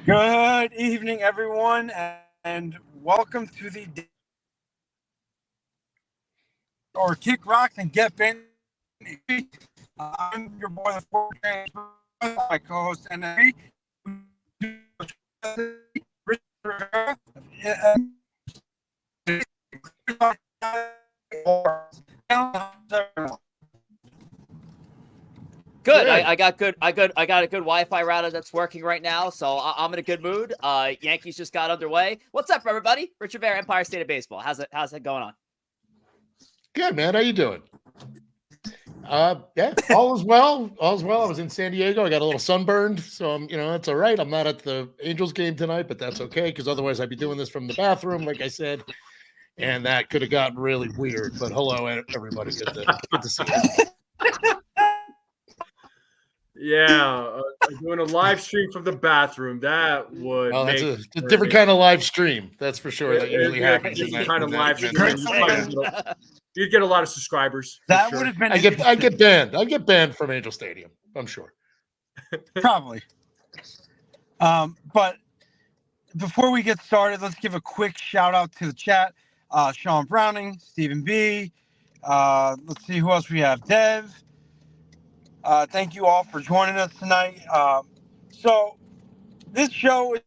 Good evening, everyone, and welcome to the or Kick Rocks and Get Bent. I'm your boy, the Sport my co-host, and Rivera. Good. I got good. I got a good Wi-Fi router that's working right now, so I'm in a good mood. Yankees just got underway. What's up, everybody? Rich Rivera, Empire State of Baseball. How's it going on? Good, man. How you doing? Yeah, all is well. All is well. I was in San Diego. I got a little sunburned, so that's all right. I'm not at the Angels game tonight, but that's okay because otherwise I'd be doing this from the bathroom, like I said, and that could have gotten really weird. But hello, everybody. Good to see you. Yeah, doing a live stream from the bathroom. That would that's a different kind of live stream. That's for sure. That usually happens. Kind of live stream. You'd get a lot of subscribers. That would have been. I get banned. I get banned from Angel Stadium. I'm sure. Probably. But before we get started, let's give a quick shout out to the chat. Sean Browning, Stephen B. Let's see who else we have. Dev. Thank you all for joining us tonight. So this show is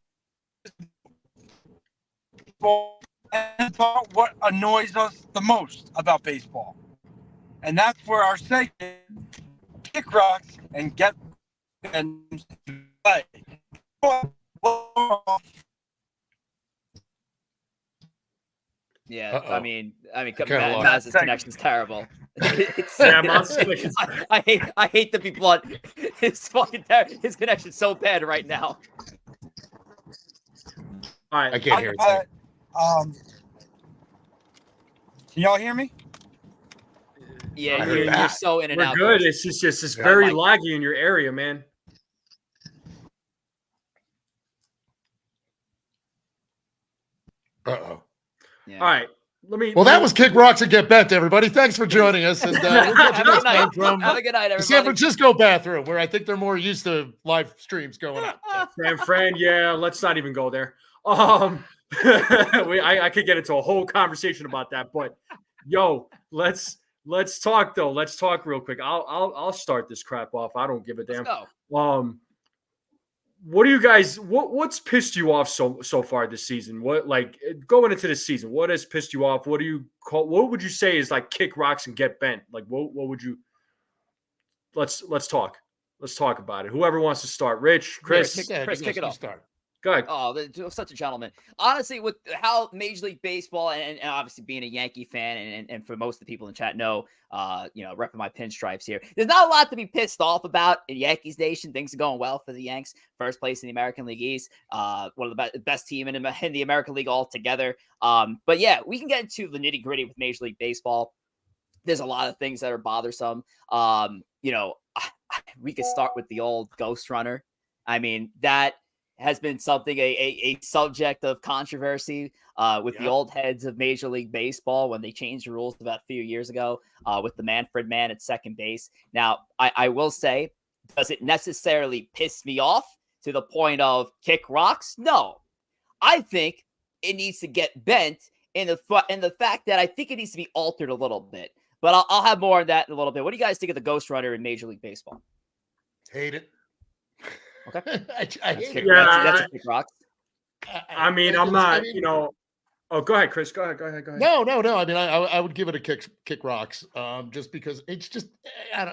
and talk what annoys us the most about baseball. And that's where our segment Kick Rocks and Get and Play. Yeah, I mean, Maz's connection's terrible. I hate to be blunt. His his connection's so bad right now. All right, I can't hear it. Can y'all hear me? Yeah, you're so in and out. We're good. It's just very laggy in your area, man. Uh-oh. Yeah. All right. That was Kick Rocks and Get Bent, everybody. Thanks for joining us. And we'll catch you next time from Have a good night, everybody. the San Francisco bathroom, where I think they're more used to live streams going up. So. San Fran, yeah, let's not even go there. I could get into a whole conversation about that, but yo, let's talk though. Let's talk real quick. I'll start this crap off. I don't give a damn. Let's go. What do you guys? What's pissed you off so far this season? What going into this season? What has pissed you off? What do you call? What would you say is like Kick Rocks and Get Bent? Like what would you? Let's talk. Let's talk about it. Whoever wants to start, Rich, Chris, kick it off. Start. Go ahead. Oh, such a gentleman. Honestly, with how Major League Baseball and obviously being a Yankee fan and for most of the people in the chat know, repping my pinstripes here. There's not a lot to be pissed off about in Yankees Nation. Things are going well for the Yanks. First place in the American League East. One of the best team in the American League altogether. But yeah, we can get into the nitty gritty with Major League Baseball. There's a lot of things that are bothersome. We could start with the old Ghost Runner. I mean, that has been something, a subject of controversy with the old heads of Major League Baseball when they changed the rules about a few years ago with the Manfred man at second base. Now, I will say, does it necessarily piss me off to the point of Kick Rocks? No. I think it needs to get bent in the fact that I think it needs to be altered a little bit. But I'll have more on that in a little bit. What do you guys think of the Ghost Runner in Major League Baseball? Hate it. Okay. I hate it. That's a Kick Rocks. I mean, I'm not, Oh, go ahead, Chris. Go ahead. No. I mean, I would give it a Kick Rocks, just because it's just, I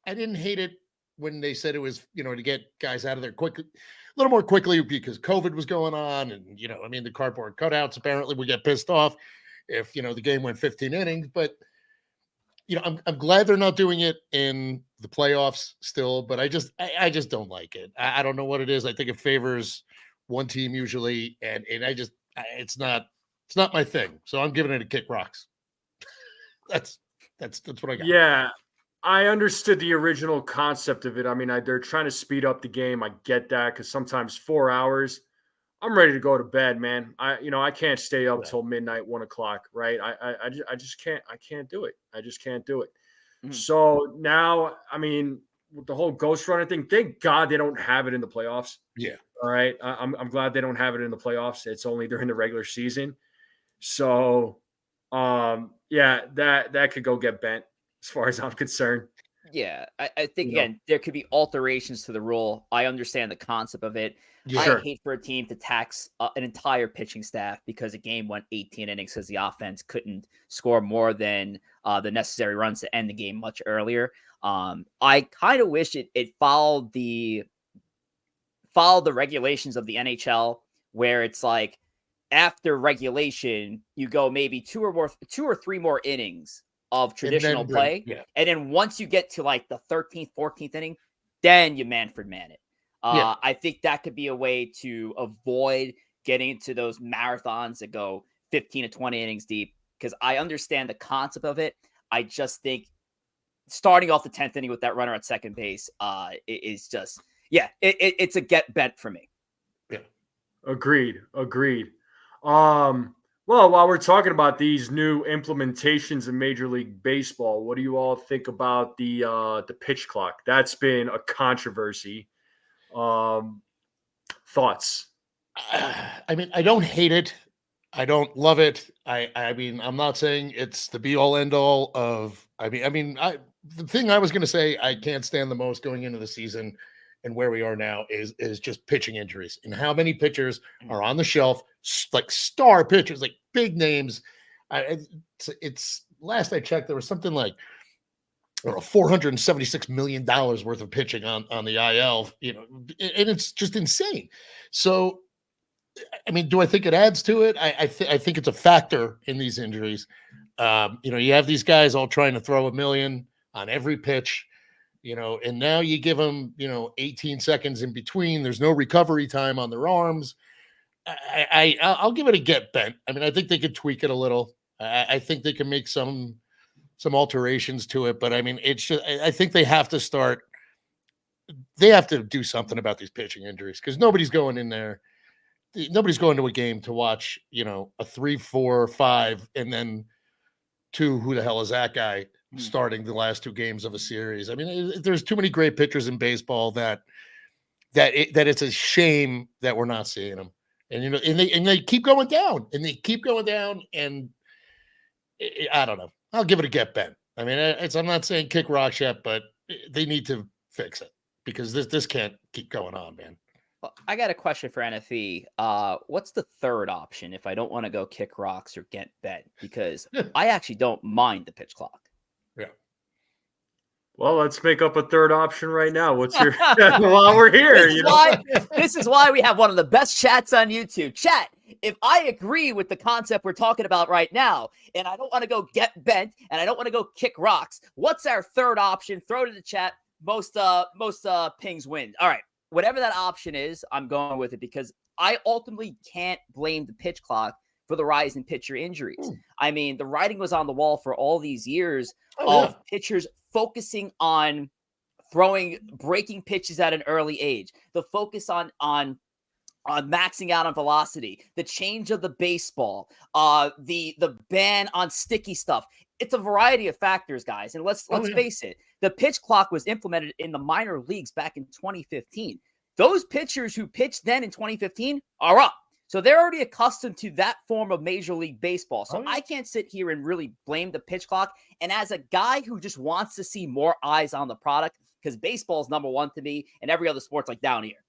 didn't hate it when they said it was, to get guys out of there quickly, a little more quickly because COVID was going on, and the cardboard cutouts apparently would get pissed off if the game went 15 innings, but. I'm glad they're not doing it in the playoffs still, but I just don't like it. I don't know what it is. I think it favors one team usually, and it's not my thing. So I'm giving it a Kick Rocks. That's what I got. Yeah, I understood the original concept of it. I mean, they're trying to speed up the game. I get that because sometimes 4 hours. I'm ready to go to bed, man. I can't stay up till midnight, 1 o'clock, right? I just can't. I can't do it. I just can't do it. Mm-hmm. So now, I mean, with the whole ghost runner thing, thank God they don't have it in the playoffs. Yeah. All right. I'm glad they don't have it in the playoffs. It's only during the regular season. So, yeah, that could go get bent as far as I'm concerned. Yeah, I think again there could be alterations to the rule. I understand the concept of it. Yeah. I Sure. hate for a team to tax an entire pitching staff because a game went 18 innings because the offense couldn't score more than the necessary runs to end the game much earlier. I kind of wish it followed the regulations of the NHL, where it's like after regulation you go maybe two or three more innings of traditional play. Yeah. And then once you get to like the 13th, 14th inning, then you Manfred man it. I think that could be a way to avoid getting into those marathons that go 15 to 20 innings deep, because I understand the concept of it. I just think starting off the 10th inning with that runner at second base is just, it's a get bent for me. Yeah. Agreed. Well, while we're talking about these new implementations in Major League Baseball, what do you all think about the pitch clock? That's been a controversy. Thoughts? I mean, I don't hate it. I don't love it. I mean, I'm not saying it's the be all end all of. The thing I was going to say I can't stand the most going into the season and where we are now is just pitching injuries and how many pitchers are on the shelf, like star pitchers, like big names. It's last I checked, there was something like $476 million worth of pitching on the IL, and it's just insane. So, I mean, do I think it adds to it? I think it's a factor in these injuries. You have these guys all trying to throw $1 million on every pitch. And now you give them, 18 seconds in between. There's no recovery time on their arms. I'll give it a get bent. I mean, I think they could tweak it a little. I think they can make some alterations to it, but I mean, it's just, I think they have to do something about these pitching injuries, because nobody's going in there. Nobody's going to a game to watch, a 3, 4, 5, and then 2. Who the hell is that guy starting the last 2 games of a series? I mean, there's too many great pitchers in baseball that it's a shame that we're not seeing them. And and they keep going down, and I don't know. I'll give it a get bent. I mean, I'm not saying kick rocks yet, but they need to fix it, because this can't keep going on, man. Well, I got a question for NFE. What's the third option if I don't want to go kick rocks or get bent? Because I actually don't mind the pitch clock. Yeah. Well, let's make up a third option right now. What's your while we're here? This is why we have one of the best chats on YouTube. Chat, if I agree with the concept we're talking about right now, and I don't want to go get bent, and I don't want to go kick rocks, what's our third option? Throw it in the chat. Most pings win. All right. Whatever that option is, I'm going with it, because I ultimately can't blame the pitch clock for the rise in pitcher injuries. I mean, the writing was on the wall for all these years of pitchers focusing on breaking pitches at an early age, the focus on maxing out on velocity, the change of the baseball, the ban on sticky stuff. It's a variety of factors, guys. And let's face it, the pitch clock was implemented in the minor leagues back in 2015. Those pitchers who pitched then in 2015 are up. So they're already accustomed to that form of Major League Baseball. So I can't sit here and really blame the pitch clock. And as a guy who just wants to see more eyes on the product, because baseball is number one to me and every other sport's like down here,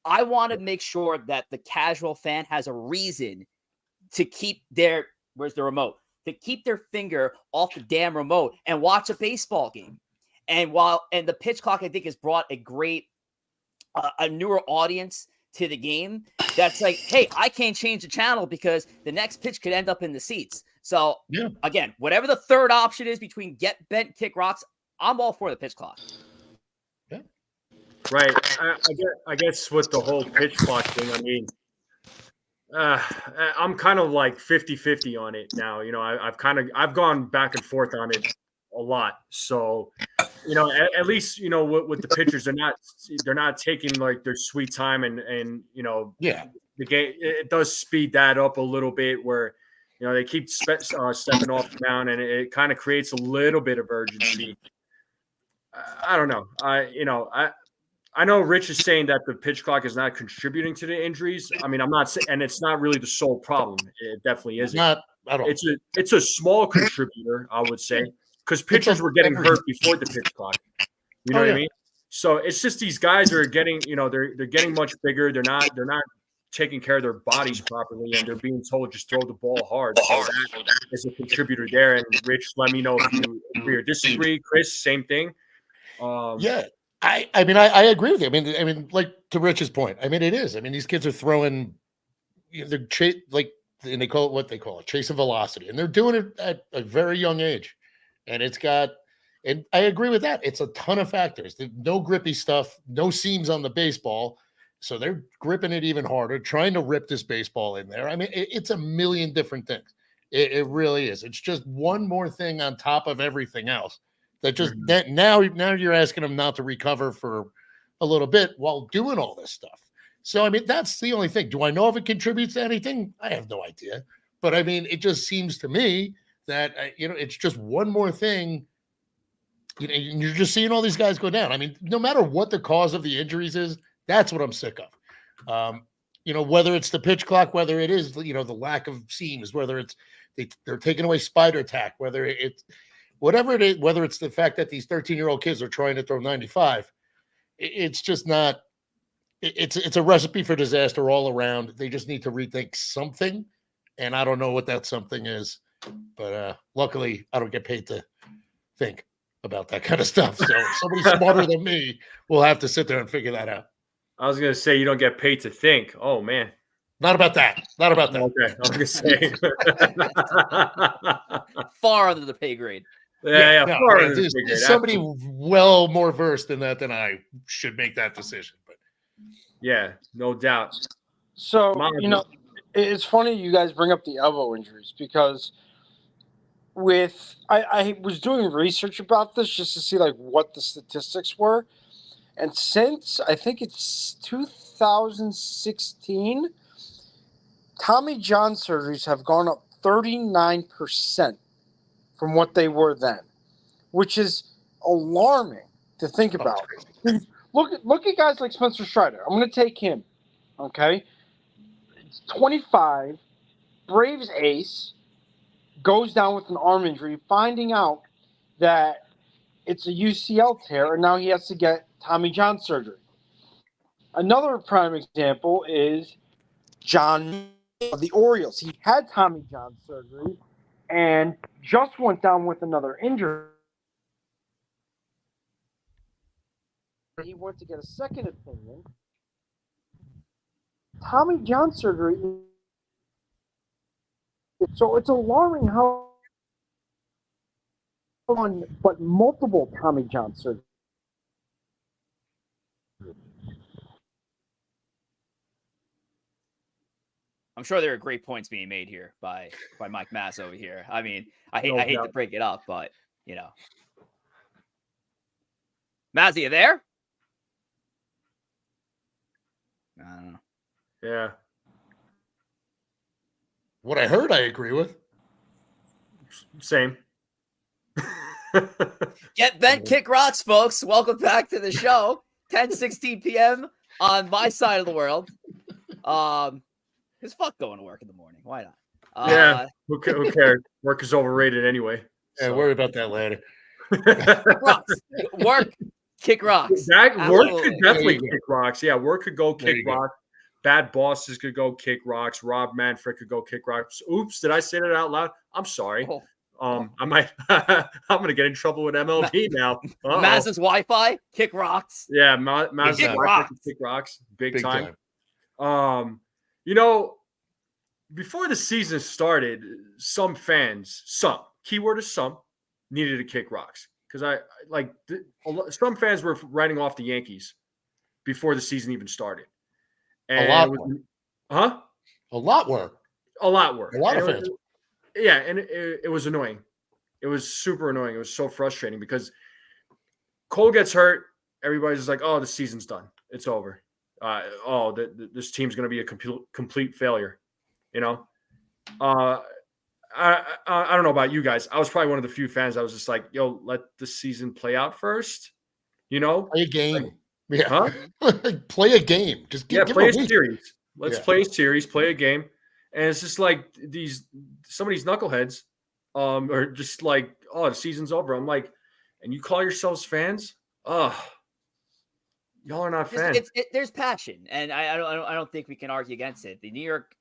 I want to make sure that the casual fan has a reason to keep where's the remote? To keep their finger off the damn remote and watch a baseball game. And the pitch clock, I think, has brought a newer audience to the game. That's like, hey, I can't change the channel because the next pitch could end up in the seats. So again, whatever the third option is between get bent, kick rocks, I'm all for the pitch clock. Yeah. Right. I guess with the whole pitch clock thing, I mean, I'm kind of like 50-50 on it now. I've gone back and forth on it a lot. So, at least, with the pitchers, they're not taking like their sweet time and the game, it does speed that up a little bit where, they keep stepping off the mound, and it kind of creates a little bit of urgency. I don't know. I know Rich is saying that the pitch clock is not contributing to the injuries. I mean, I'm not saying, and it's not really the sole problem. It definitely isn't. Not at all. It's a small contributor, I would say, because pitchers were getting hurt before the pitch clock. You know what I mean? So it's just these guys are getting, they're getting much bigger. They're not taking care of their bodies properly, and they're being told just throw the ball hard. So that is a contributor there. And Rich, let me know if you agree or disagree. Chris, same thing. Yeah. I mean, I agree with you. I mean, like to Rich's point, I mean, it is. I mean, these kids are throwing, they're and they call it what they call it, chase of velocity, and they're doing it at a very young age. And and I agree with that. It's a ton of factors. There's no grippy stuff, no seams on the baseball, so they're gripping it even harder, trying to rip this baseball in there. I mean, it's a million different things. It really is. It's just one more thing on top of everything else. That just that now you're asking them not to recover for a little bit while doing all this stuff. So I mean, that's the only thing. Do I know if it contributes to anything? I have no idea. But I mean, it just seems to me that it's just one more thing. You're just seeing all these guys go down. I mean, no matter what the cause of the injuries is, that's what I'm sick of. Whether it's the pitch clock, whether it is the lack of seams, whether it's they're taking away spider tack, whether it's whatever it is, whether it's the fact that these 13-year-old kids are trying to throw 95, it's just not. It's a recipe for disaster all around. They just need to rethink something, and I don't know what that something is. But luckily, I don't get paid to think about that kind of stuff. So somebody smarter than me will have to sit there and figure that out. I was gonna say you don't get paid to think. Oh man. Not about that. Okay, I was gonna say far under the pay grade. Yeah. Somebody well more versed in that than I should make that decision. But yeah, no doubt. So it's funny you guys bring up the elbow injuries because I was doing research about this just to see like what the statistics were, and since I think it's 2016, Tommy John surgeries have gone up 39% from what they were then, which is alarming to think about. Look at guys like Spencer Strider. I'm going to take him. Okay, it's 25, Braves ace, goes down with an arm injury, finding out that it's a UCL tear, and now he has to get Tommy John surgery. Another prime example is John of the Orioles. He had Tommy John surgery and just went down with another injury. He went to get a second opinion. Tommy John surgery. So it's alarming how one, but multiple Tommy John surgeries. I'm sure there are great points being made here by Mike Mass over here. I mean, I hate to break it up, but Maz, are you there? I don't know. Yeah. What I heard, I agree with. Same. Get bent, kick rocks, folks. Welcome back to the show. 10:16 p.m. on my side of the world. Because fuck going to work in the morning. Why not? Yeah. Who cares? Work is overrated anyway. Yeah, worry about that later. Rocks. Work, kick rocks. Work could definitely kick rocks. Yeah, work could go kick rocks. Bad bosses could go kick rocks. Rob Manfred could go kick rocks. Oops, did I say that out loud? I'm sorry. I might. I'm gonna get in trouble with MLB now. Maz's Wi-Fi, kick rocks. Yeah, Maz's Wi-Fi kick rocks, big time. Before the season started, some keyword is some, needed to kick rocks because some fans were writing off the Yankees before the season even started. And a lot were. A lot of fans. And it was annoying. It was super annoying. It was so frustrating because Cole gets hurt. Everybody's just like, oh, the season's done. It's over. This team's going to be a complete failure. I don't know about you guys. I was probably one of the few fans that was just like, yo, let the season play out first. You know, Play a game. Yeah. huh? Play a game. Just give play a week. series. Let's play a series, play a game. And it's just like some of these knuckleheads are just like, oh, the season's over. I'm like, and you call yourselves fans? Oh, y'all are not fans. There's passion, and I don't think we can argue against it. The New York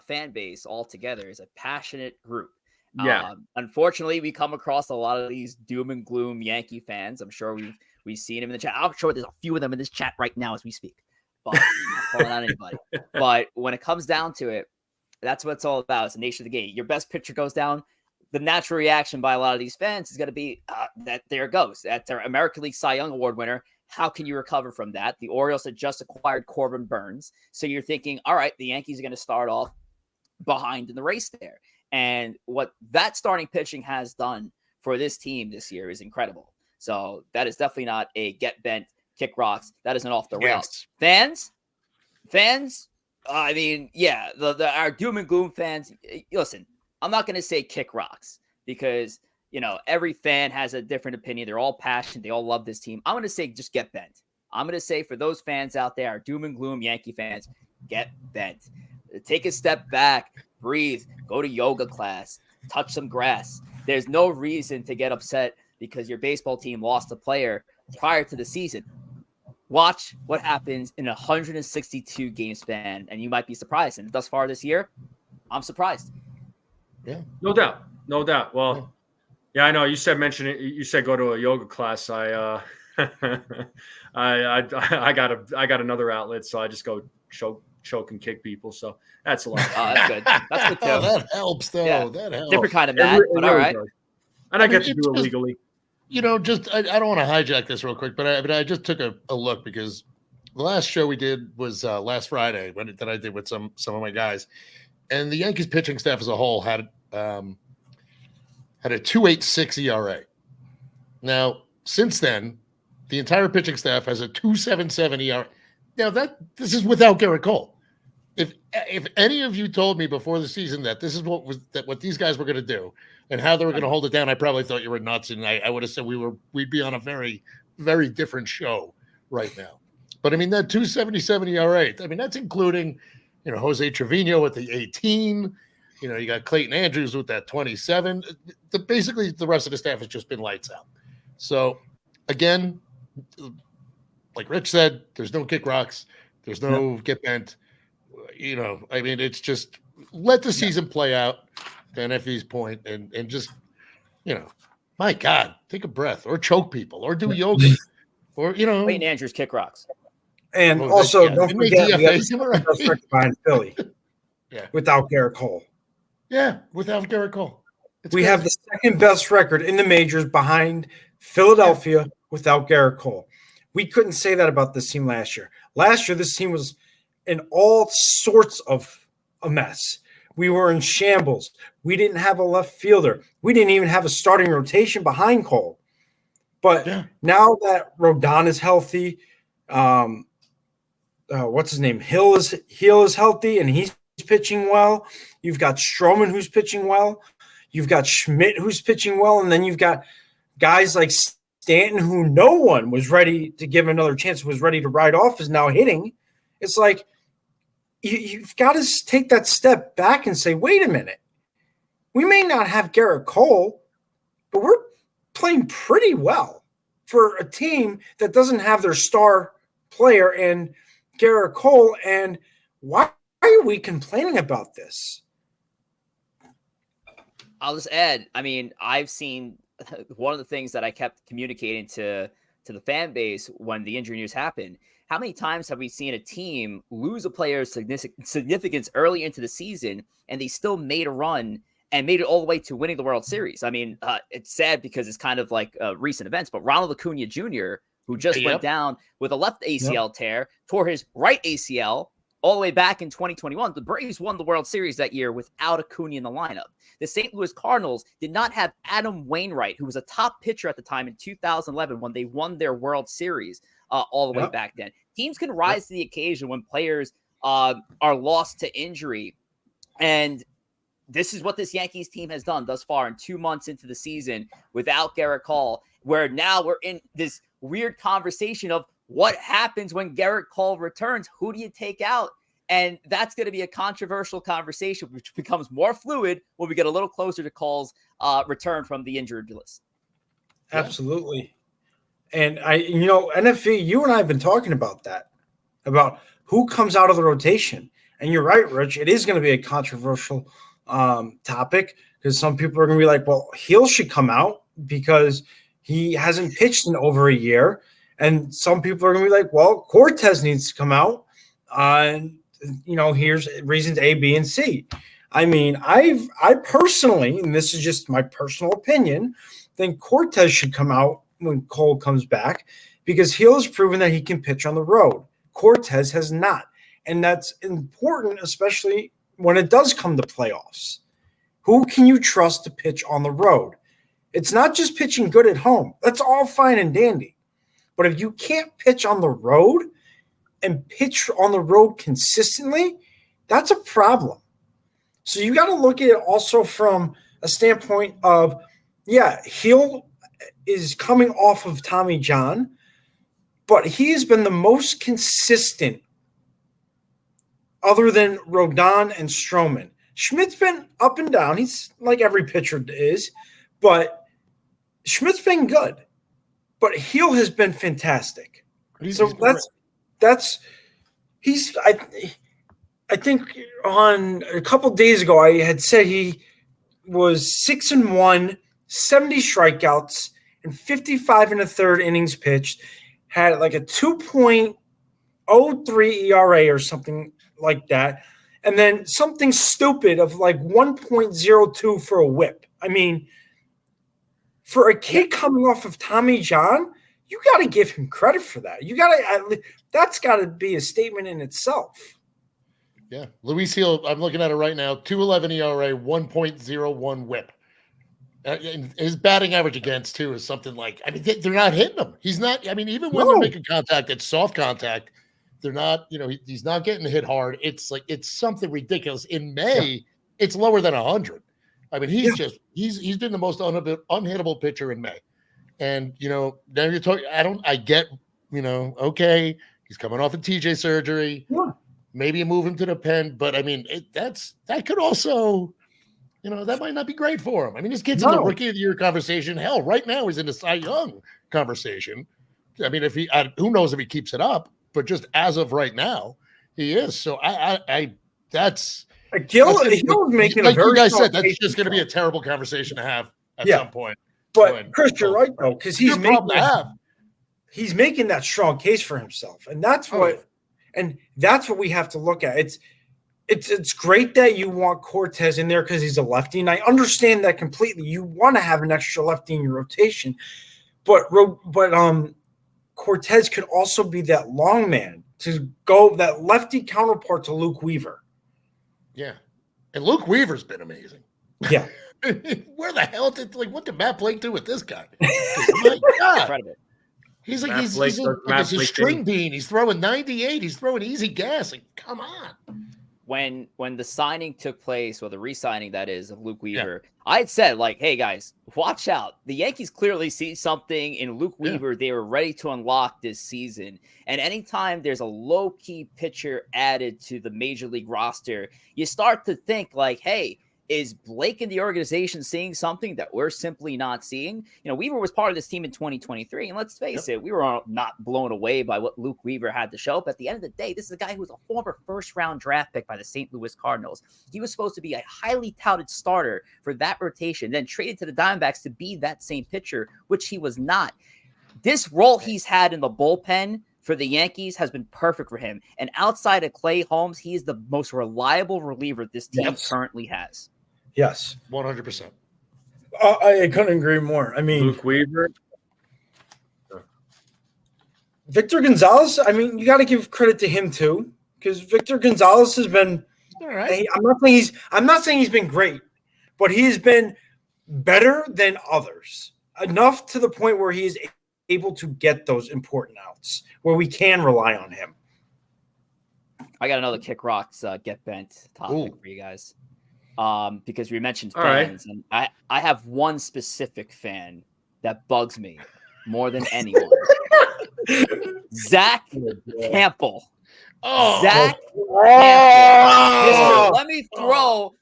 fan base altogether is a passionate group. Yeah. Unfortunately, we come across a lot of these doom and gloom Yankee fans. I'm sure we've seen them in the chat. I'm sure there's a few of them in this chat right now as we speak. But I'm not calling out anybody. But when it comes down to it, that's what it's all about. It's the nature of the game. Your best pitcher goes down. The natural reaction by a lot of these fans is going to be that there it goes. That's their American League Cy Young Award winner. How can you recover from that? The Orioles had just acquired Corbin Burns. So you're thinking, all right, the Yankees are going to start off behind in the race there. And what that starting pitching has done for this team this year is incredible. So that is definitely not a get bent, kick rocks. That isn't off the rails. Fans, I mean, yeah, our doom and gloom fans, listen, I'm not going to say kick rocks because, you know, every fan has a different opinion. They're all passionate. They all love this team. I'm going to say just get bent. I'm going to say for those fans out there, our doom and gloom Yankee fans, get bent. Take a step back, breathe, go to yoga class, touch some grass. There's no reason to get upset because your baseball team lost a player prior to the season. Watch what happens in a 162 game span, and you might be surprised. And thus far this year, I'm surprised. Yeah, no doubt. Well, yeah, I know you said mention it. You said go to a yoga class. I got another outlet, so I just go choke and kick people. So that's a lot. Oh, that's good. That's good too. That helps, though. Yeah. That helps. Different kind of mad, but all right. Does. And I get to do it legally. You know, just I don't want to hijack this real quick, but I just took a look because the last show we did was last Friday that I did with some of my guys, and the Yankees pitching staff as a whole had a 2.86 ERA. Now, since then, the entire pitching staff has a 2.77 ERA. Now this is without Garrett Cole. If any of you told me before the season that this is what these guys were going to do and how they were going to hold it down, I probably thought you were nuts, and I would have said we'd be on a very, very different show right now. But I mean that 2.77 ERA. I mean that's including, you know, Jose Trevino with the 18. You know, you got Clayton Andrews with that 27. Basically, the rest of the staff has just been lights out. So again, like Rich said, there's no kick rocks, there's no get bent. You know, I mean, it's just let the season play out, to NFE's point, and just, you know, my God, take a breath or choke people or do yoga or, you know. Clayton Andrews kick rocks. And also, don't forget, we have the best record behind Philly without Garrett Cole. Yeah, without Garrett Cole. We have the second best record in the majors behind Philadelphia without Garrett Cole. We couldn't say that about this team last year. Last year, this team was in all sorts of a mess. We were in shambles. We didn't have a left fielder. We didn't even have a starting rotation behind Cole. But now that Rodon is healthy, what's his name? Hill is healthy, and he's pitching well. You've got Stroman who's pitching well. You've got Schmidt who's pitching well, and then you've got guys like Stanton who no one was ready to give another chance, was ready to ride off, is now hitting. It's like you've got to take that step back and say, wait a minute. We may not have Garrett Cole, but we're playing pretty well for a team that doesn't have their star player in Garrett Cole. And why are we complaining about this? I'll just add, I mean, I've seen one of the things that I kept communicating to the fan base when the injury news happened. How many times have we seen a team lose a player of significance early into the season, and they still made a run and made it all the way to winning the World Series? I mean, it's sad because it's kind of like recent events, but Ronald Acuna Jr., who just went down with a left ACL tear, tore his right ACL all the way back in 2021. The Braves won the World Series that year without Acuna in the lineup. The St. Louis Cardinals did not have Adam Wainwright, who was a top pitcher at the time in 2011 when they won their World Series all the way back then. Teams can rise to the occasion when players are lost to injury. And this is what this Yankees team has done thus far in 2 months into the season without Garrett Cole, where now we're in this weird conversation of what happens when Garrett Cole returns. Who do you take out? And that's going to be a controversial conversation, which becomes more fluid when we get a little closer to Cole's return from the injured list. Absolutely. And NFV, you and I have been talking about that, about who comes out of the rotation. And you're right, Rich. It is going to be a controversial topic because some people are going to be like, well, Hill should come out because he hasn't pitched in over a year. And some people are going to be like, well, Cortez needs to come out. And here's reasons A, B, and C. I mean, I personally, and this is just my personal opinion, think Cortez should come out when Cole comes back because Hill has proven that he can pitch on the road. Cortez has not. And that's important, especially when it does come to playoffs. Who can you trust to pitch on the road? It's not just pitching good at home. That's all fine and dandy. But if you can't pitch on the road and pitch on the road consistently, that's a problem. So you got to look at it also from a standpoint of, Hill is coming off of Tommy John, but he has been the most consistent other than Rodon and Stroman. Schmidt's been up and down. He's like every pitcher is, but Schmidt's been good. But Hill has been fantastic. I think on a couple days ago I had said he was 6-1, 70 strikeouts, and 55 and a third innings pitched. Had like a 2.03 ERA or something like that. And then something stupid of like 1.02 for a whip. I mean, for a kid coming off of Tommy John, you got to give him credit for that. That's got to be a statement in itself. Yeah. Luis Hill, I'm looking at it right now, 2.11 ERA, 1.01 whip. His batting average against, too, is something like, they're not hitting him. He's not, even when they're making contact, it's soft contact. They're not, he's not getting hit hard. It's like, it's something ridiculous. In May, it's lower than 100. He's been the most unhittable pitcher in May. And, now you're talking, I get, okay, he's coming off a TJ surgery. Yeah. Maybe you move him to the pen, but that could also, that might not be great for him. This kid's in the rookie of the year conversation. Hell, right now he's in the Cy Young conversation. If he, who knows if he keeps it up, but just as of right now, he is. So that's Gil is making like a very you guys said, that's just going to be a terrible conversation to have at some point. But Chris, you're right though, because he's making that strong case for himself, and that's what we have to look at. It's great that you want Cortez in there because he's a lefty, and I understand that completely. You want to have an extra lefty in your rotation, but Cortez could also be that long man to go that lefty counterpart to Luke Weaver. Yeah, and Luke Weaver's been amazing. Yeah. Where the hell what did Matt Blake do with this guy? My God. Incredible. He's like he's a string bean. He's throwing 98. He's throwing easy gas. Like, come on. When the signing took place, or the re-signing that is of Luke Weaver, I had said hey guys, watch out. The Yankees clearly see something in Luke Weaver they were ready to unlock this season. And anytime there's a low-key pitcher added to the major league roster, you start to think hey, is Blake and the organization seeing something that we're simply not seeing? Weaver was part of this team in 2023, and let's face it, we were not blown away by what Luke Weaver had to show. But at the end of the day, this is a guy who was a former first-round draft pick by the St. Louis Cardinals. He was supposed to be a highly touted starter for that rotation, then traded to the Diamondbacks to be that same pitcher, which he was not. This role he's had in the bullpen for the Yankees has been perfect for him. And outside of Clay Holmes, he is the most reliable reliever this team currently has. Yes, 100%. I couldn't agree more. Luke Weaver, Victor Gonzalez. You got to give credit to him too, because Victor Gonzalez has been. All right. I'm not saying he's been great, but he has been better than others. Enough to the point where he is able to get those important outs where we can rely on him. I got another Kick Rocks get bent topic for you guys. Because we mentioned fans, and I have one specific fan that bugs me more than anyone. Zach Campbell. Oh, Zach Oh! Campbell. Let me throw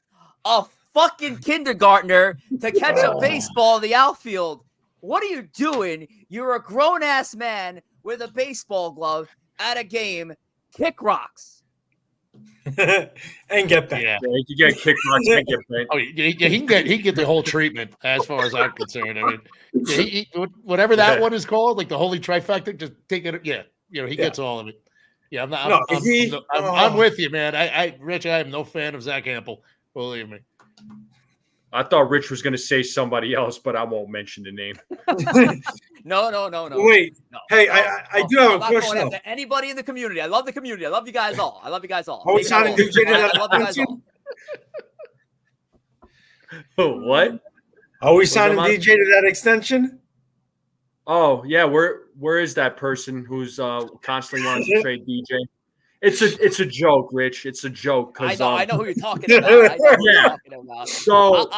a fucking kindergartner to catch a baseball in the outfield. What are you doing? You're a grown-ass man with a baseball glove at a game. Kick rocks. And get back. yeah. Yeah, you get kick rocks and get bent. Oh, yeah, he can get the whole treatment as far as I'm concerned. I mean, yeah, whatever that one is called, like the holy trifecta, just take it. Yeah, he gets all of it. Yeah, I'm not. I'm with you, man. Rich, I am no fan of Zach Campbell. Believe me. I thought Rich was going to say somebody else, but I won't mention the name. No. Wait. No. Hey, I do have a question. I'm not going after anybody in the community. I love the community. I love you guys all. I love you guys all. Are we signing DJ to that I love you guys all. Oh, what? Are we signing DJ to that extension? Oh, yeah. Where is that person who's constantly wanting to trade DJ? It's a joke, Rich. It's a joke. I know who you're talking about. I know who you're talking about. So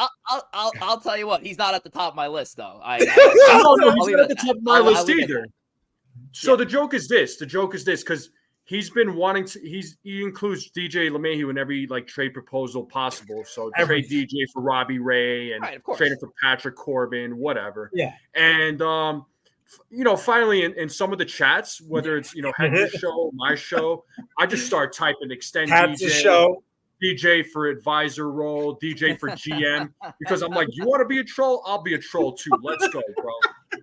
I'll tell you what. He's not at the top of my list, though. no, he's not at the top of my list either. So the joke is this. Because he's been wanting to. He includes DJ LeMahieu in every trade proposal possible. So trade DJ for Robbie Ray and trade him for Patrick Corbin, whatever. Yeah. And finally in some of the chats, whether it's Henry's show, my show, I just start typing extend DJ for advisor role, DJ for GM, because I'm like, you want to be a troll? I'll be a troll too. Let's go, bro.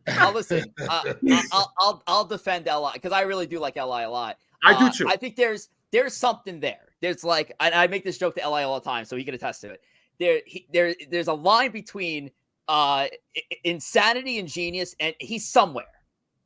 I'll listen. I'll defend LI because I really do like LI a lot. I do too. I think there's something there. There's I make this joke to LI all the time, so he can attest to it. There's a line between insanity and genius, and he's somewhere.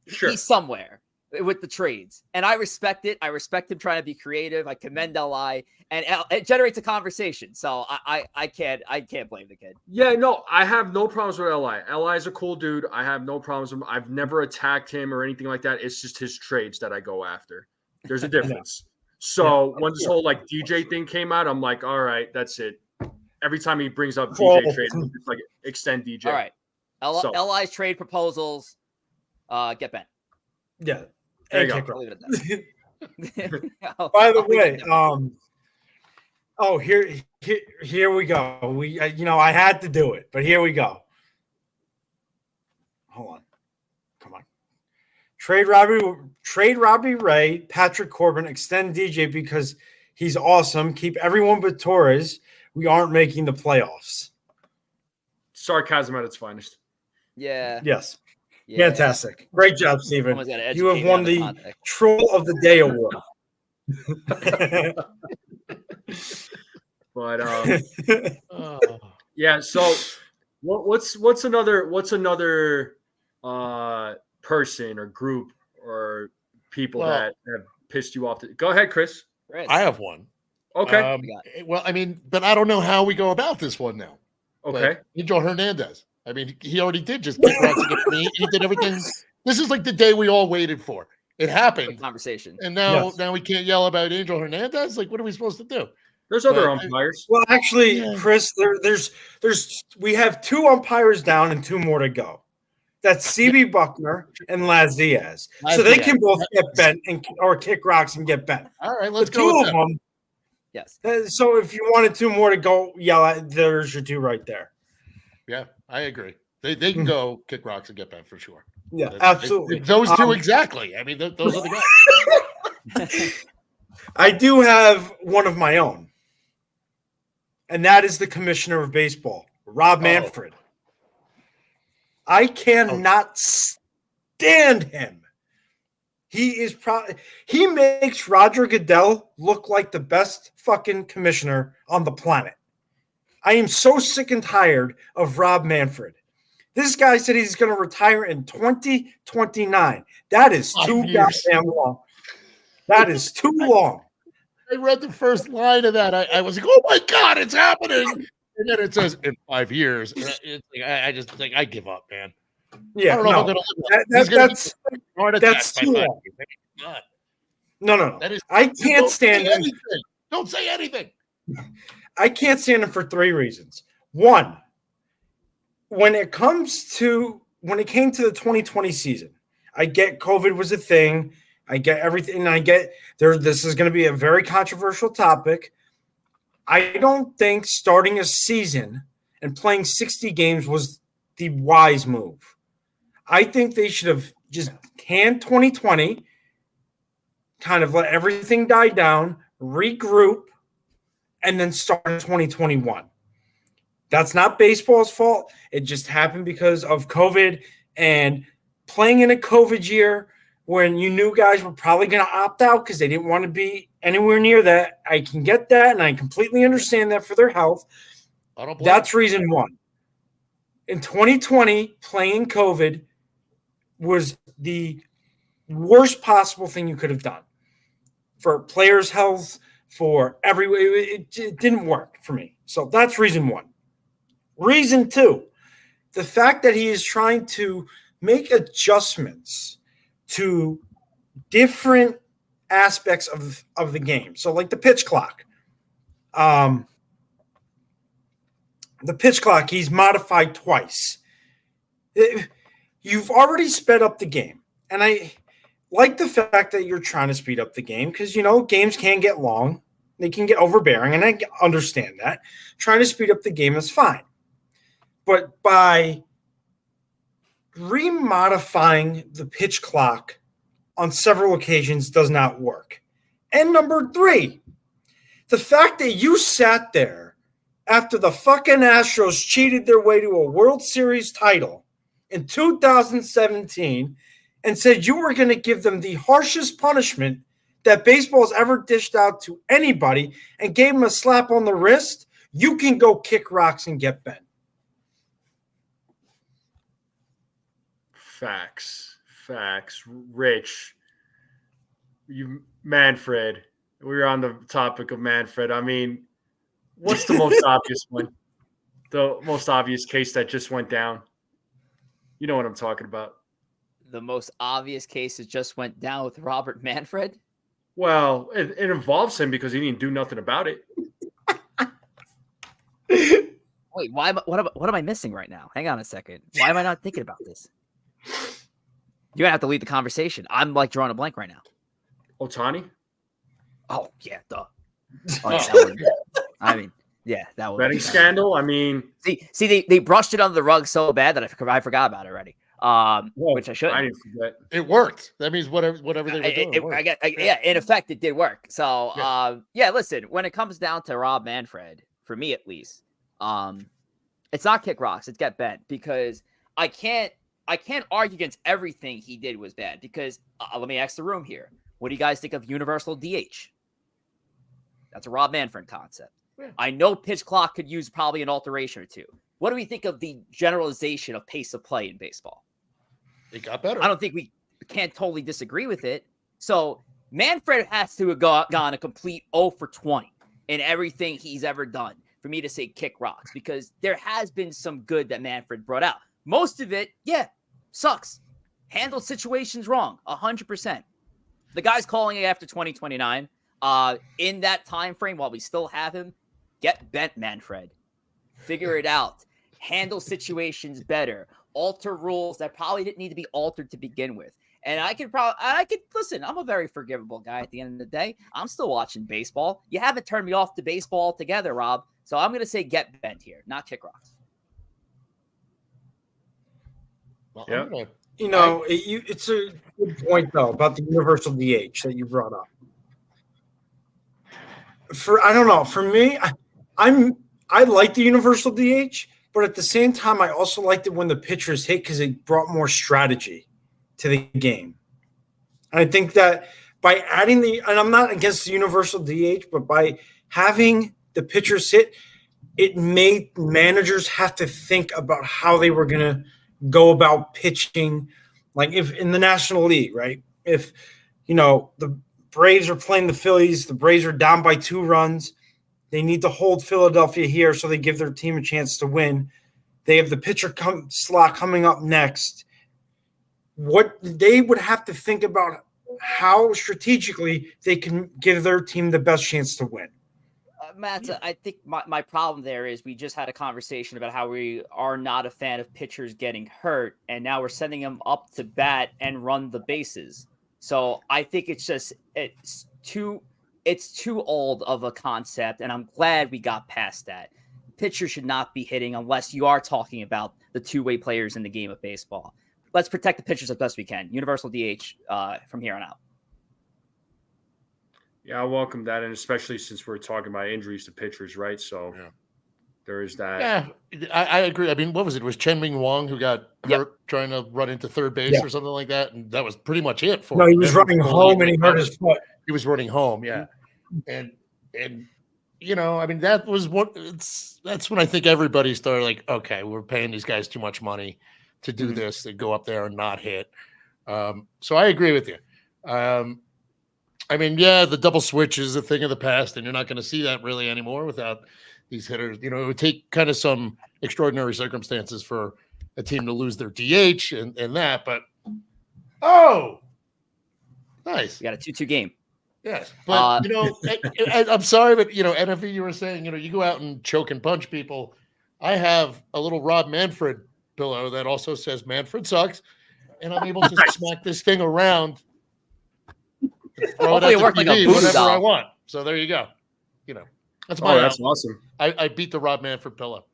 Sure. He's somewhere with the trades, and I respect it. I respect him trying to be creative. I commend LI, and it generates a conversation. So I can't blame the kid. Yeah, no, I have no problems with LI. LI is a cool dude. I have no problems with him. I've never attacked him or anything like that. It's just his trades that I go after. There's a difference. So when this whole DJ thing came out, I'm like, all right, that's it. Every time he brings up DJ trade, it's like extend DJ. All right. LI's trade proposals get bent. Yeah. There you go. I'll leave it at that. By the way, here we go. I had to do it, but here we go. Hold on. Come on. Trade Robbie Ray, Patrick Corbin, extend DJ because he's awesome. Keep everyone but Torres. We aren't making the playoffs. Sarcasm at its finest. Yeah. Yes. Yeah. Fantastic. Great job, Stephen. You have won the Troll of the Day award. But yeah, so what's another person or group or people that have pissed you off? Go ahead, Chris. I have one. Okay. Well, I mean, but I don't know how we go about this one now. Okay. Like, Angel Hernandez. I mean, he already did just kick rocks against me. He did everything. This is like the day we all waited for. It happened. Good conversation. And now we can't yell about Angel Hernandez. Like, what are we supposed to do? There's other umpires. Well, actually, Chris, we have 2 umpires down and 2 more to go. That's CB Buckner and Laz Diaz. So they can both get bent or kick rocks and get bent. All right, let's go with them. Yes. So if you wanted 2 more to go, there's your 2 right there. Yeah, I agree. They can go kick rocks and get bent for sure. Yeah, absolutely. Those 2 exactly. I mean, those are the guys. I do have one of my own, and that is the commissioner of baseball, Rob Manfred. I cannot stand him. He makes Roger Goodell look like the best fucking commissioner on the planet. I am so sick and tired of Rob Manfred. This guy said he's going to retire in 2029. That is too goddamn long. That is too long. I read the first line of that. I was like, oh my God, it's happening. And then it says in 5 years. It's like, I just think I give up, man. Yeah, I don't know no. That's too long. No. I can't stand him. Don't say anything. I can't stand him for 3 reasons. One, when it came to the 2020 season, I get COVID was a thing. I get everything. I get there. This is going to be a very controversial topic. I don't think starting a season and playing 60 games was the wise move. I think they should have just canned 2020, kind of let everything die down, regroup, and then start in 2021. That's not baseball's fault. It just happened because of COVID and playing in a COVID year when you knew guys were probably going to opt out because they didn't want to be anywhere near that. I can get that, and I completely understand that for their health. That's reason one. In 2020, playing COVID was the worst possible thing you could have done for players' health, for every it didn't work for me. So that's reason one. Reason two, the fact that he is trying to make adjustments to different aspects of the game. So like the pitch clock. The pitch clock, he's modified twice. You've already sped up the game. And I like the fact that you're trying to speed up the game because, games can get long. They can get overbearing, and I understand that. Trying to speed up the game is fine. But by remodifying the pitch clock on several occasions does not work. And number three, the fact that you sat there after the fucking Astros cheated their way to a World Series title in 2017 and said you were going to give them the harshest punishment that baseball's ever dished out to anybody and gave them a slap on the wrist, you can go kick rocks and get bent. Facts. Rich, Manfred. We're on the topic of Manfred. I mean, what's the most obvious one? The most obvious case that just went down? You know what I'm talking about. The most obvious case that just went down with Robert Manfred? Well, it involves him because he didn't do nothing about it. Wait, what am I missing right now? Hang on a second. Why am I not thinking about this? You're gonna have to lead the conversation. I'm like drawing a blank right now. Otani? Oh yeah, duh. That would betting scandal. I mean, see, they brushed it under the rug so bad that I forgot about it already. Which I shouldn't. I didn't forget. It worked. That means whatever they were doing. In effect, it did work. So, listen, when it comes down to Rob Manfred, for me at least, it's not kick rocks, it's get bent because I can't argue against everything he did was bad because let me ask the room here. What do you guys think of universal DH? That's a Rob Manfred concept. Yeah. I know pitch clock could use probably an alteration or two. What do we think of the generalization of pace of play in baseball? It got better. I don't think we can't totally disagree with it. So Manfred has to have gone a complete 0 for 20 in everything he's ever done for me to say kick rocks because there has been some good that Manfred brought out. Most of it, sucks. Handled situations wrong, 100%. The guy's calling it after 2029. In that time frame, while we still have him, get bent, Manfred. Figure it out. Handle situations better. Alter rules that probably didn't need to be altered to begin with. And I could listen. I'm a very forgivable guy at the end of the day. I'm still watching baseball. You haven't turned me off to baseball altogether, Rob. So I'm going to say get bent here, not kick rocks. Well, yeah. It's a good point though about the universal DH that you brought up. I don't know. For me, I like the universal DH, but at the same time, I also liked it when the pitchers hit because it brought more strategy to the game. And I think that by adding and I'm not against the universal DH, but by having the pitchers hit, it made managers have to think about how they were going to go about pitching. Like if in the National League, right? If, the Braves are playing the Phillies, the Braves are down by 2 runs. They need to hold Philadelphia here so they give their team a chance to win. They have the pitcher slot coming up next. What they would have to think about how strategically they can give their team the best chance to win. Matt, I think my problem there is we just had a conversation about how we are not a fan of pitchers getting hurt, and now we're sending them up to bat and run the bases. So I think it's too old of a concept, and I'm glad we got past that. Pitchers should not be hitting unless you are talking about the two-way players in the game of baseball. Let's protect the pitchers as best we can. Universal DH from here on out. Yeah, I welcome that, and especially since we're talking about injuries to pitchers, right? So there is that. Yeah, I agree. I mean, what was it? It was Chen Ming Wong who got hurt trying to run into third base or something like that, and that was pretty much it for him. No, he was running home and he hurt his foot. He was running home, and you know, I mean, that's when I think everybody started like, okay, we're paying these guys too much money to do this, to go up there and not hit. So I agree with you. I mean, yeah, the double switch is a thing of the past, and you're not going to see that really anymore without these hitters. You know, it would take kind of some extraordinary circumstances for a team to lose their DH and that. But nice. We got a 2-2 game. Yes, but you know, I'm sorry, but you know, NFE, you were saying, you know, you go out and choke and punch people. I have a little Rob Manfred pillow that also says Manfred sucks, and I'm able to smack this thing around. Throw it at the TV whenever I want. So there you go. You know, that's my. That's awesome. I beat the Rob Manfred pillow.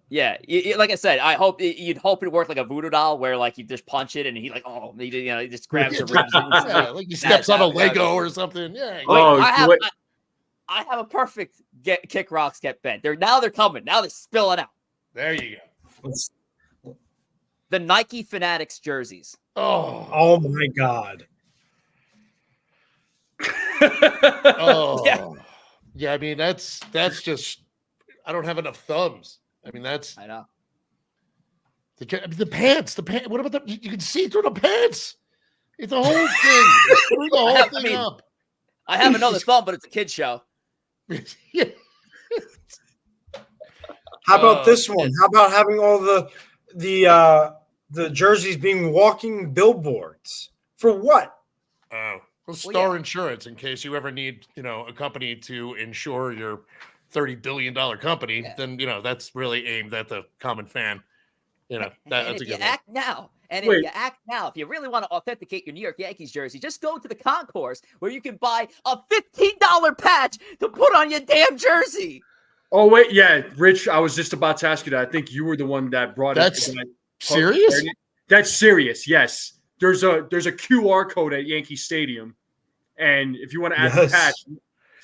Yeah, like I said, you'd hope it worked like a voodoo doll, where like you just punch it and he like he just grabs the ribs. Like he steps on a Lego or something. Yeah. I have a perfect kick rocks get bent. They're coming. Now they're spilling out. There you go. The Nike Fanatics jerseys. Oh my God. Yeah. I mean, that's just. I don't have enough thumbs. I mean, I know. The pants. What about the? You can see through the pants. It's a whole thing. Screw the whole thing up. I have another thumb, but it's a kid's show. Yeah. How about this one? How about having all the jerseys being walking billboards? For what? Star Insurance, in case you ever need, you know, a company to insure your $30 billion company, then, you know, that's really aimed at the common fan. You know, that's a good one. If you act now, if you really want to authenticate your New York Yankees jersey, just go to the concourse where you can buy a $15 patch to put on your damn jersey. Oh, wait. Yeah, Rich, I was just about to ask you that. I think you were the one that brought it. That's serious? That's serious, yes. There's a QR code at Yankee Stadium. And if you want to add the patch,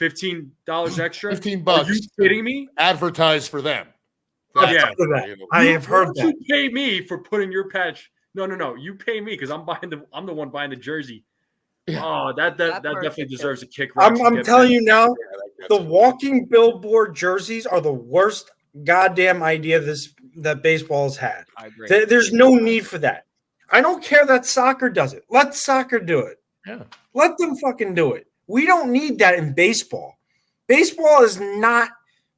$15 extra. $15. Are you kidding me? Advertise for them. Yeah. I have heard that. You pay me for putting your patch. No. You pay me because I'm the one buying the jersey. Yeah. Oh, that definitely deserves a kick. I'm telling you now, the walking billboard jerseys are the worst goddamn idea that baseball has had. I agree. There's no need for that. I don't care that soccer does it. Let soccer do it. Yeah. Let them fucking do it. We don't need that in baseball. Baseball is not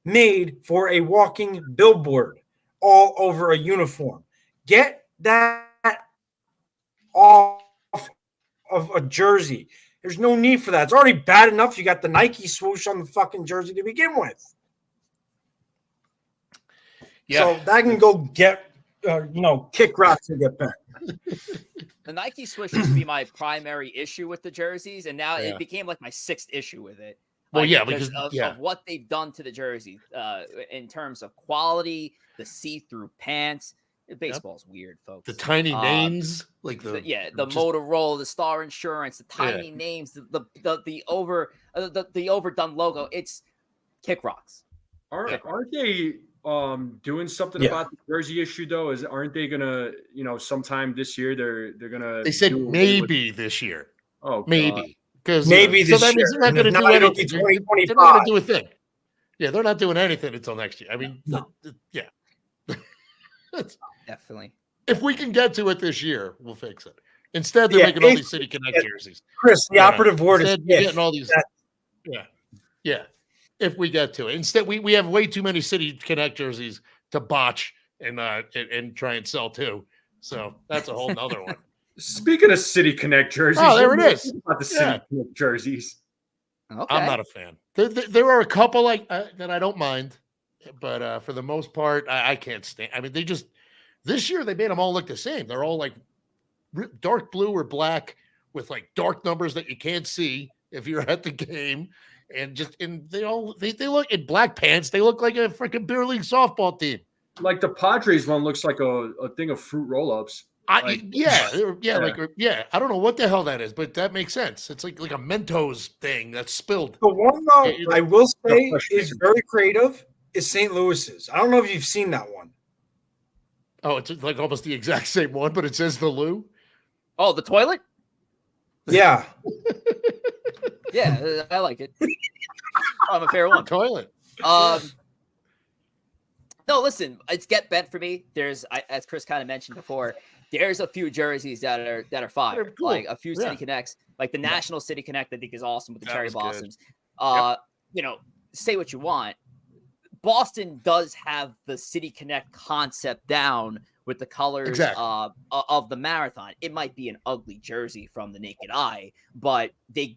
made for a walking billboard all over a uniform. Get that off of a jersey. There's no need for that. It's already bad enough you got the Nike swoosh on the fucking jersey to begin with. Yeah. So that can go get, kick rocks and get back. The Nike swoosh used to be my primary issue with the jerseys, and now it became like my sixth issue with it. Because of what they've done to the jersey in terms of quality, the see-through pants. Baseball's weird, folks. The tiny names, like the Motorola, the Star Insurance, the tiny names, the overdone logo. It's kick rocks. Aren't they doing something about the jersey issue though? Aren't they gonna, sometime this year they're gonna? They said maybe this year. Oh, maybe because maybe this year. They're not going to do anything. They're not going to do a thing. Yeah, they're not doing anything until next year. I mean, Definitely. If we can get to it this year, we'll fix it. Instead, they're making all these City Connect jerseys. Chris, the operative word is getting all these. Yeah. If we get to it, instead we have way too many City Connect jerseys to botch and try and sell too. So that's a whole nother one. Speaking of City Connect jerseys, there it is. About the City Connect jerseys. Okay. I'm not a fan. There are a couple like that I don't mind, but for the most part, I can't stand. I mean, this year they made them all look the same. They're all like dark blue or black with like dark numbers that you can't see if you're at the game, and they look in black pants. They look like a freaking beer league softball team. Like the Padres one looks like a thing of fruit roll-ups. I don't know what the hell that is, but that makes sense. It's like a Mentos thing that's spilled. The one though I will say is very creative is St. Louis's. I don't know if you've seen that one. Oh, it's like almost the exact same one, but it says the loo. Oh, the toilet? Yeah. Yeah, I like it. I'm a fair one. Toilet. No, listen, it's get bent for me. There's, as Chris kind of mentioned before, there's a few jerseys that are fire, Cool. like a few City Connects, like the National City Connect. I think is awesome with the cherry blossoms. Say what you want. Boston does have the City Connect concept down with the colors of the marathon. It might be an ugly jersey from the naked eye, but they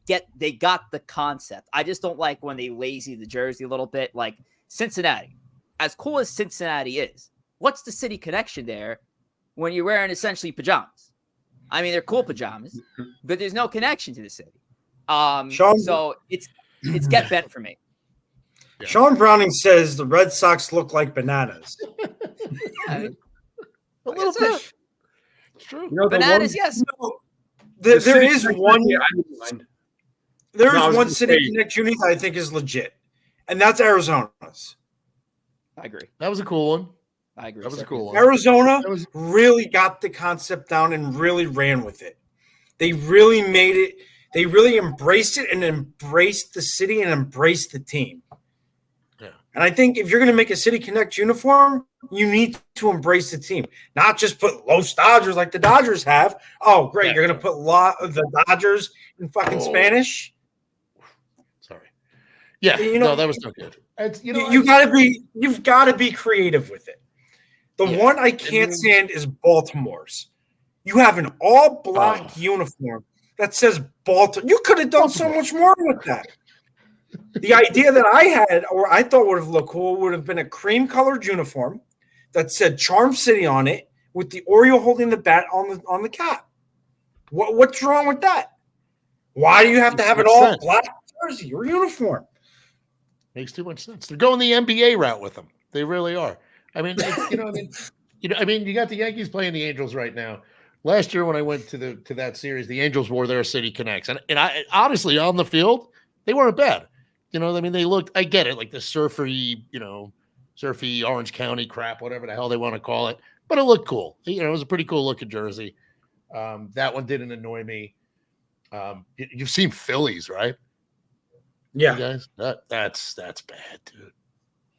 got the concept. I just don't like when they lazy the jersey a little bit. Like Cincinnati, as cool as Cincinnati is, what's the City connection there when you're wearing essentially pajamas? I mean, they're cool pajamas, but there's no connection to the city. So it's get bent for me. Yeah. Sean Browning says the Red Sox look like bananas. A little bit. It's true. Bananas, yes. No, there is one. There is one City Connect uni that I think is legit, and that's Arizona's. I agree. That was a cool one. I agree. That was a cool one. Arizona really got the concept down and really ran with it. They really made it. They really embraced it and embraced the city and embraced the team. Yeah. And I think if you're going to make a City Connect uniform, you need to embrace the team, not just put Los Dodgers like the Dodgers have. Oh, great. Yeah. You're going to put the Dodgers in fucking Spanish. Sorry. Yeah. No, that was not good. You've got to be creative with it. The one I can't stand is Baltimore's. You have an all black uniform that says Baltimore. You could have done so much more with that. The idea that I had, or I thought would have looked cool, would have been a cream colored uniform that said Charm City on it with the Oriole holding the bat on the cap. What's wrong with that? Why do you have to have an all black jersey or uniform? Makes too much sense. They're going the NBA route with them. They really are. I mean, you got the Yankees playing the Angels right now. Last year when I went to that series, the Angels wore their City Connects, and I honestly on the field they weren't bad. They looked. I get it, like the surfy Orange County crap, whatever the hell they want to call it, but it looked cool. It was a pretty cool looking jersey. That one didn't annoy me. You've seen Phillies, right? Yeah, you guys. That's bad, dude.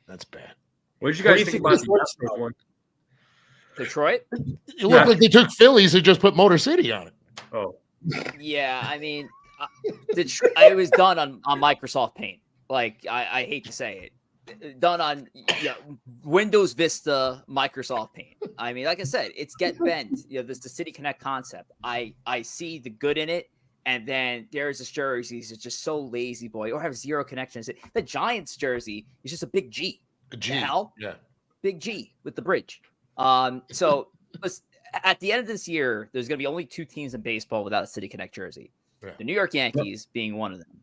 That's bad. What did you guys think about the one? Detroit? It looked like they took Phillies and just put Motor City on it. Oh. Yeah, I mean, it was done on Microsoft Paint. Like, I hate to say it. Done on Windows Vista Microsoft Paint. I mean, like I said, it's get bent. This the City Connect concept. I see the good in it. And then there's this jersey. It's just so lazy, boy, or have zero connections. The Giants jersey is just a big G. A G. Yeah. Big G with the bridge. So at the end of this year, there's going to be only 2 teams in baseball without a City Connect jersey. Yeah. The New York Yankees being one of them.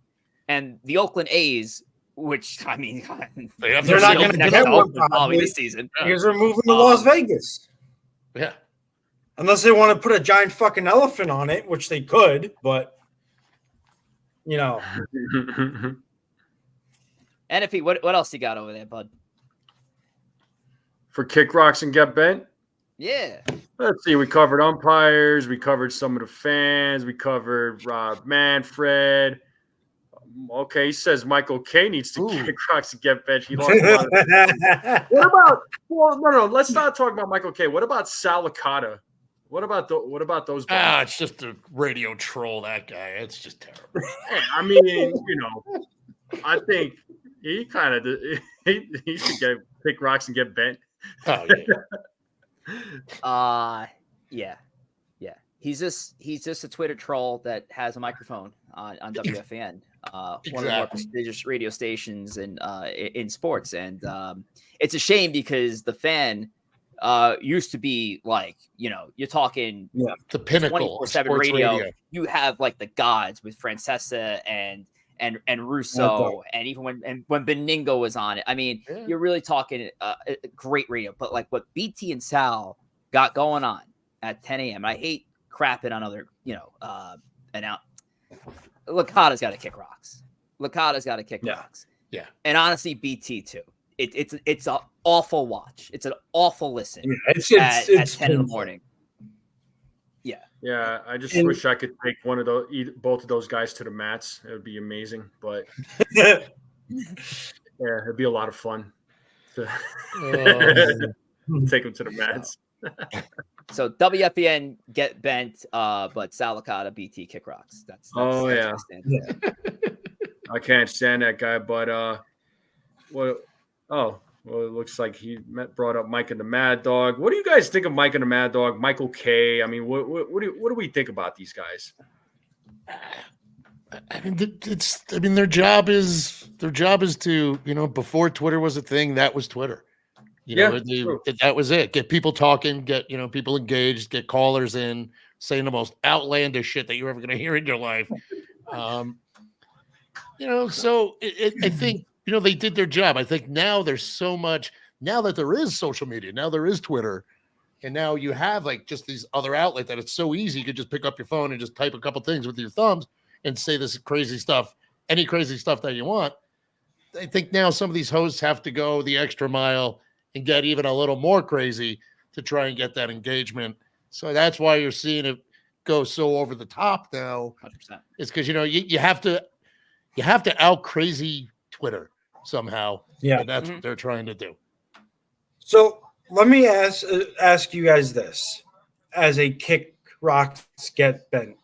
And the Oakland A's, which, I mean, they're not going to get one probably this season. Because they're moving to Las Vegas. Yeah. Unless they want to put a giant fucking elephant on it, which they could, but, NFP, what else you got over there, bud? For Kick Rocks and Get Bent? Yeah. Let's see. We covered umpires. We covered some of the fans. We covered Rob Manfred. Okay, he says Michael K needs to kick rocks and get bent. He lost a lot of What about? Well, no. Let's not talk about Michael K. What about Sal Licata? What about those guys? It's just a radio troll. That guy. It's just terrible. I mean, I think he kind of he should pick rocks and get bent. Oh yeah. Yeah. He's just a Twitter troll that has a microphone on WFAN. one of the more prestigious radio stations in sports. And it's a shame because the Fan used to be like, you're talking the pinnacle of 24/7 sports radio. You have like the gods with Francesa and Russo, and even when Beningo was on it. I mean, you're really talking a great radio. But like what BT and Sal got going on at 10 a.m. I hate crapping on other, Licata's got to kick rocks. Licata's got to kick rocks. Yeah. And honestly, BT too. It's an awful watch. It's an awful listen. Yeah, it's 10 in the morning. Yeah. Yeah, I just wish I could take both of those guys to the mats. It would be amazing. But yeah, it'd be a lot of fun to take them to the mats. So WFBN get bent, but Sal Licata, BT kick rocks. That's I can't stand that guy. But it looks like he brought up Mike and the Mad Dog. What do you guys think of Mike and the Mad Dog? Michael K. I mean, what do we think about these guys? I mean, their job is to, before Twitter was a thing, that was Twitter. That was it. Get people talking, get people engaged, get callers in, saying the most outlandish shit that you're ever going to hear in your life. So I think they did their job. I think now there's so much, now that there is social media, now there is Twitter, and now you have like just these other outlets that it's so easy. You could just pick up your phone and just type a couple things with your thumbs and say this crazy stuff, any crazy stuff that you want. I think now some of these hosts have to go the extra mile and get even a little more crazy to try and get that engagement. So that's why you're seeing it go so over the top now. 100%. It's because you have to out crazy Twitter somehow. Yeah, and that's what they're trying to do. So let me ask you guys this as a kick rocks get bent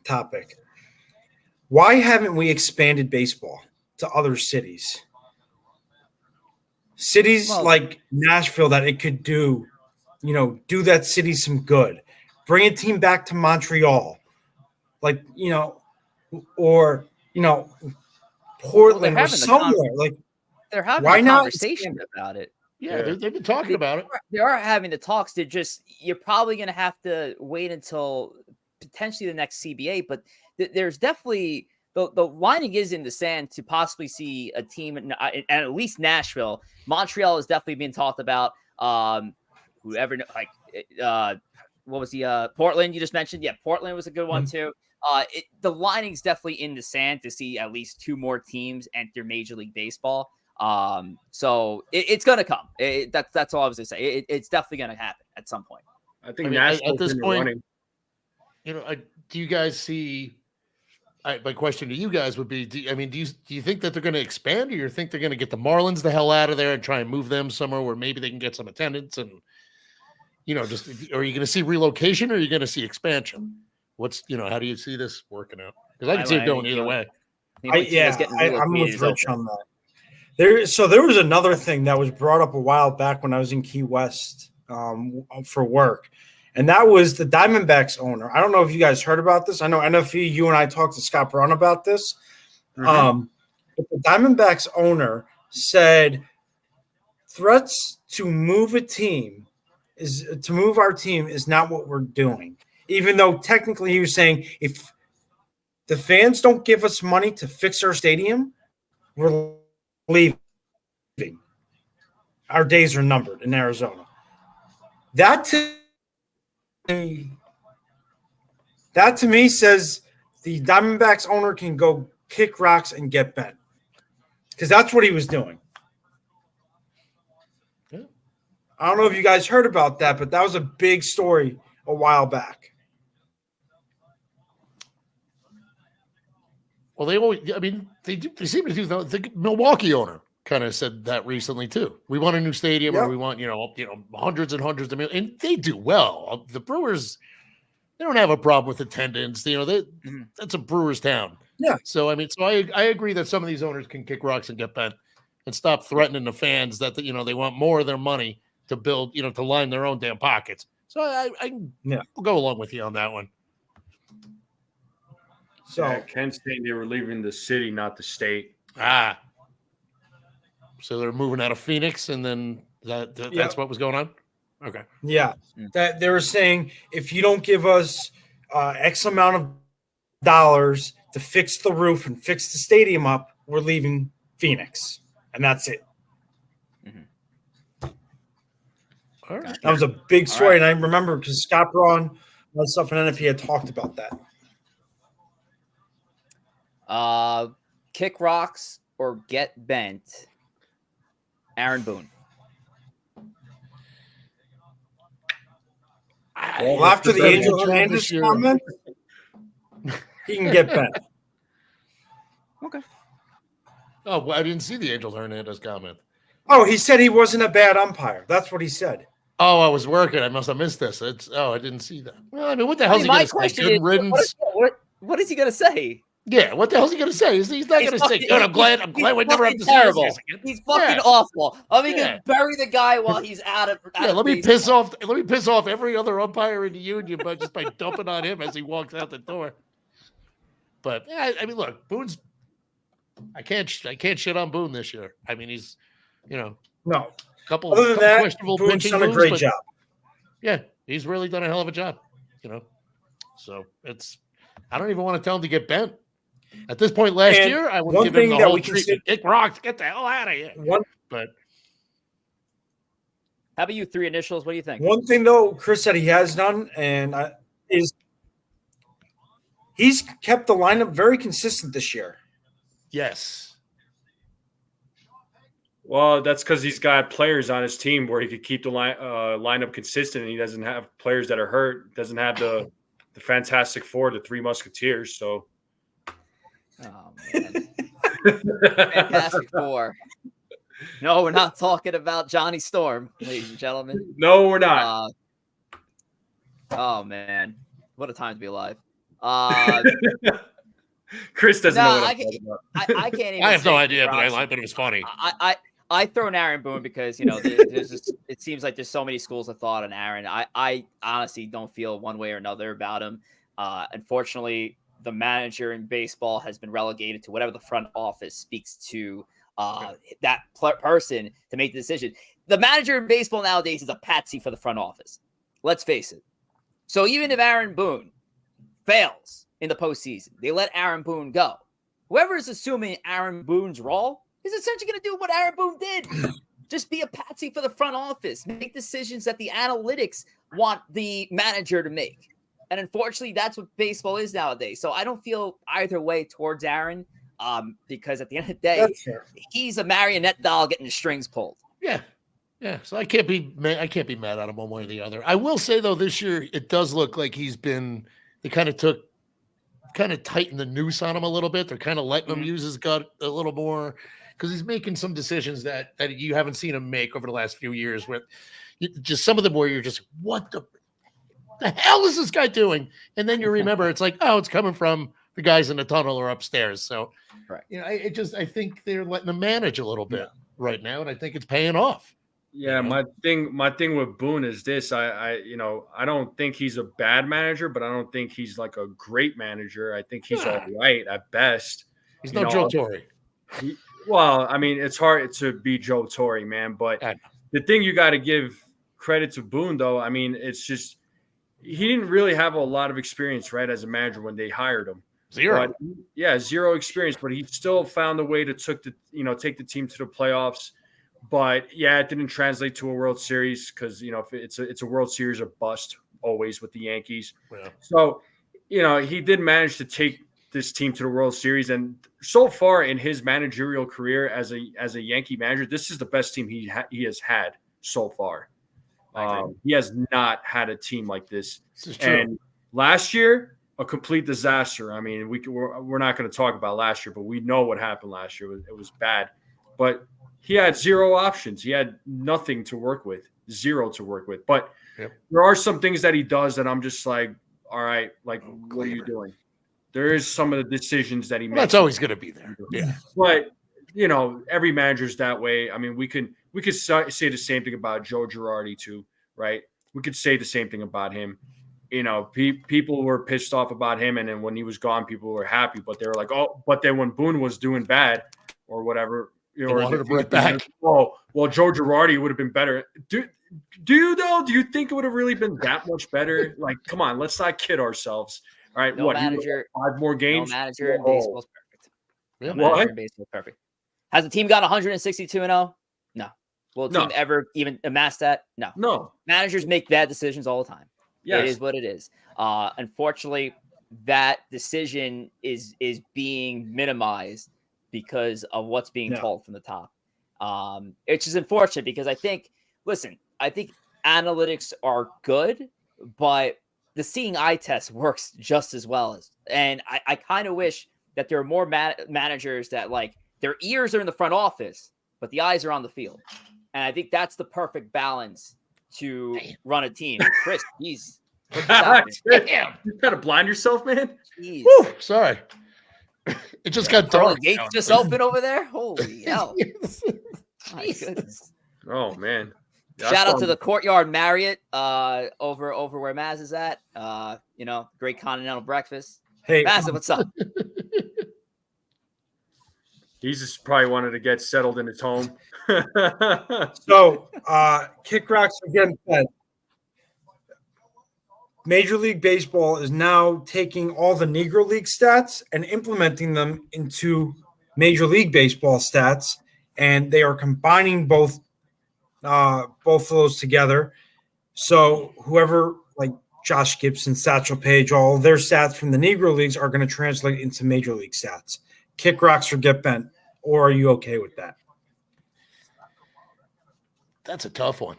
topic. Why haven't we expanded baseball to other cities? Cities like Nashville that it could do that city some good. Bring a team back to Montreal. Or Portland or somewhere. They're having why a not conversation about it. Yeah, they've been talking about it. They are having the talks. You're probably going to have to wait until potentially the next CBA, but there's definitely the lining is in the sand to possibly see a team in at least Nashville. Montreal is definitely being talked about. Whoever what was the Portland you just mentioned? Yeah, Portland was a good one too. The lining's definitely in the sand to see at least two more teams enter Major League Baseball. So it's going to come. That's all I was going to say. It's definitely going to happen at some point. I think at this point, do you guys see? My question to you guys would be: do you think that they're going to expand, or you think they're going to get the Marlins the hell out of there and try and move them somewhere where maybe they can get some attendance and just? Are you going to see relocation, or are you going to see expansion? How do you see this working out? Because I can see it going either way. I'm with Rich on that. There was another thing that was brought up a while back when I was in Key West for work, and that was the Diamondbacks owner. I don't know if you guys heard about this. I know NFE, you and I talked to Scott Brown about this. But the Diamondbacks owner said threats to move our team is not what we're doing. Even though technically he was saying if the fans don't give us money to fix our stadium, we're leaving. Our days are numbered in Arizona. That to me says the Diamondbacks owner can go kick rocks and get bent. Because that's what he was doing. Yeah. I don't know if you guys heard about that, but that was a big story a while back. Well, they seem to do the Milwaukee owner kind of said that recently too. We want a new stadium, or we want hundreds and hundreds of millions, and they do well. The Brewers, they don't have a problem with attendance. That's a Brewers town. Yeah. So I agree that some of these owners can kick rocks and get bent, and stop threatening the fans that they want more of their money to build, to line their own damn pockets. So I'll go along with you on that one. So Yeah, Ken's saying they were leaving the city, not the state. So they're moving out of Phoenix, and then that's Yep. what was going on. Okay. yeah, that they were saying if you don't give us X amount of dollars to fix the roof and fix the stadium up, we're leaving Phoenix, and that's it. All right. That was a big story, and I remember because Scott Braun, myself, and NFP had talked about that. Kick rocks or get bent. Aaron Boone. Well, after the Angel Hernandez comment, he can get bent. Okay. Oh, well, I didn't see the Angel Hernandez comment. Oh, he said he wasn't a bad umpire. That's what he said. Oh, I was working. I must have missed this. I didn't see that. Well, I mean, what the hell's he my going to say? question Good is, riddance? what is he going to say? Yeah, what the hell's he going to say? He's not going to say, good, I'm glad we never have to see terrible. this again. He's fucking awful. Let me Yeah. bury the guy while he's out of Let me piss off every other umpire in the union by dumping on him as he walks out the door. But yeah, I mean, look, Boone's. I can't shit on Boone this year. I mean, he's, No. couple Other than that, questionable Boone's pitching done a moves, great but job. yeah, he's really done a hell of a job. So I don't even want to tell him to get bent. At this point last And year, I would one give him thing the that whole we can treatment. Kick rocks, get the hell out of here. But How about you? 3 initials. What do you think? One thing, though, Chris said he has done, is he's kept the lineup very consistent this year. yes, Well, that's because he's got players on his team where he could keep the lineup consistent, and he doesn't have players that are hurt. Doesn't have the Fantastic Four, the 3 Musketeers. So, Oh man, Fantastic Four. No, we're not talking about Johnny Storm, ladies and gentlemen. no, we're not. Oh man, what a time to be alive. Chris doesn't no, know what I'm talking about. I can't even. I have say no idea, but Roxy. it was funny. I throw in Aaron Boone because there's just, it seems like there's so many schools of thought on Aaron. I honestly don't feel one way or another about him. Unfortunately, the manager in baseball has been relegated to whatever the front office speaks to that person to make the decision. The manager in baseball nowadays is a patsy for the front office. Let's face it. So even if Aaron Boone fails in the postseason, they let Aaron Boone go. Whoever is assuming Aaron Boone's role is essentially going to do what Aaron Boone did. Just be a patsy for the front office. Make decisions that the analytics want the manager to make. And unfortunately, that's what baseball is nowadays. So I don't feel either way towards Aaron because at the end of the day, he's a marionette doll getting the strings pulled. Yeah. Yeah. So I can't be mad at him one way or the other. I will say, though, this year it does look like they kind of tightened the noose on him a little bit. They're kind of letting him use his gut a little more because he's making some decisions that you haven't seen him make over the last few years with just some of them where you're just, what the hell is this guy doing? And then you remember it's like, oh, it's coming from the guys in the tunnel or upstairs. So, right. I think they're letting him manage a little bit right now. And I think it's paying off. Yeah, my thing with Boone is this. I don't think he's a bad manager, but I don't think he's like a great manager. I think he's all right at best. He's no Joe Torre. Well, I mean, it's hard to be Joe Torre, man. But the thing you got to give credit to Boone, though, I mean, it's just he didn't really have a lot of experience, right, as a manager when they hired him. Zero. But, zero experience, but he still found a way to take the team to the playoffs. But it didn't translate to a World Series because it's a World Series or bust always with the Yankees. Yeah. So he did manage to take this team to the World Series, and so far in his managerial career as a Yankee manager, this is the best team he has had so far. He has not had a team like this. This is true. And last year, a complete disaster. I mean, we're not going to talk about last year, but we know what happened last year. It was bad, but he had zero options. He had nothing to work with, zero to work with. But there are some things that he does that I'm just like, all right, like, what are you doing? There is some of the decisions that he makes. That's always going to be there. Yeah. But, every manager's that way. I mean, we could say the same thing about Joe Girardi too, right? We could say the same thing about him. people were pissed off about him, and then when he was gone, people were happy. But they were like, "Oh," but then when Boone was doing bad or whatever, They wanted to bring it back. Oh, well, Joe Girardi would have been better. Do you though? Do you think it would have really been that much better? Like, come on, let's not kid ourselves. All right, No manager, 5 more games. No manager in baseball is perfect. Yeah. No manager in baseball is perfect. Has the team gone 162-0? No. Will the team ever even amass that? No. No. Managers make bad decisions all the time. Yes. It is what it is. Unfortunately, that decision is being minimized because of what's being told from the top. It's just unfortunate because I think analytics are good, but the seeing eye test works just as well and I kind of wish that there are more managers that like their ears are in the front office, but the eyes are on the field. And I think that's the perfect balance to run a team. Chris, jeez. Damn. You gotta blind yourself, man. Jeez. Woo, sorry. It just got dark. The gates just open over there? Holy hell. My goodness. Oh, man. Shout out to the Courtyard Marriott over where Maz is at. Great continental breakfast. Hey, Maz, what's up? He's just probably wanted to get settled in his home. So, kick rocks are getting fed. Major League Baseball is now taking all the Negro League stats and implementing them into Major League Baseball stats, and they are combining both of those together. So whoever, like Josh Gibson, Satchel Paige, all their stats from the Negro Leagues are going to translate into Major League stats. Kick rocks or get bent, or are you okay with that? That's a tough one.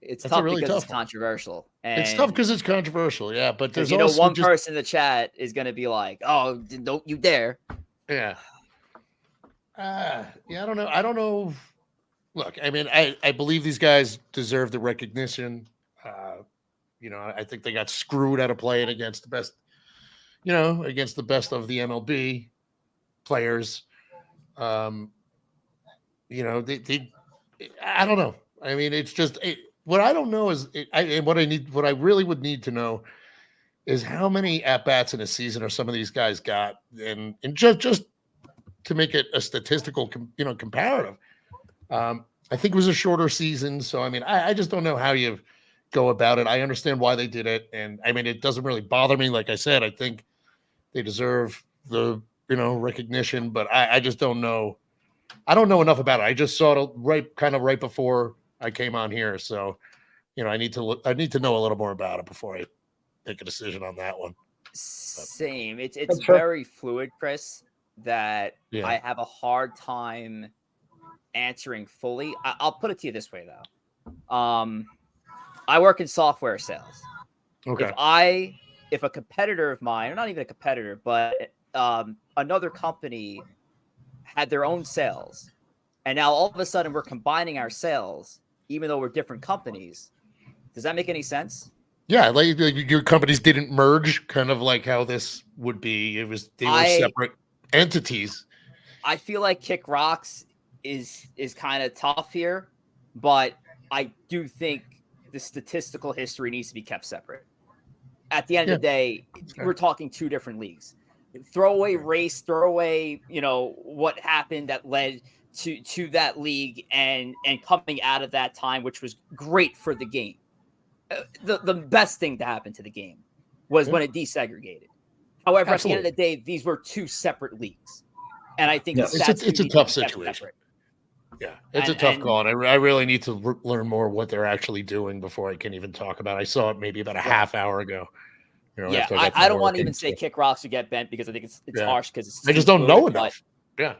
It's tough really because it's controversial. And it's tough because it's controversial, yeah. But there's one person in the chat is going to be like, "Oh, don't you dare!" Yeah. I don't know. I don't know. Look, I mean, I believe these guys deserve the recognition. I think they got screwed out of playing against the best, against the best of the MLB players. I don't know. I mean, it's just what I don't know is what I really would need to know is how many at bats in a season are some of these guys got, and just to make it a statistical, comparative. I think it was a shorter season, so I mean, I just don't know how you go about it. I understand why they did it, and I mean, it doesn't really bother me. Like I said, I think they deserve the recognition, but I just don't know. I don't know enough about it. I just saw it right before I came on here, so I need to know a little more about it before I make a decision on that one. Same. It's very fluid, Chris. That I have a hard time answering fully. I'll put it to you this way, though. I work in software sales. Okay. If a competitor of mine, or not even a competitor, but another company had their own sales, and now all of a sudden we're combining our sales, even though we're different companies. Does that make any sense? Yeah, like your companies didn't merge, kind of like how this would be. They were separate entities. I feel like Kick Rocks is kind of tough here, but I do think the statistical history needs to be kept separate. At the end of the day, we're talking two different leagues. Throw away race, throw away, what happened that led to that league and coming out of that time, which was great for the game. The best thing to happen to the game was when it desegregated. However, at the end of the day, these were two separate leagues. And I think it's a tough situation. Yeah, it's a tough call. And I really need to learn more what they're actually doing before I can even talk about it. I saw it maybe about a half hour ago. I don't want to even say kick rocks or get bent because I think it's harsh because I just don't know enough.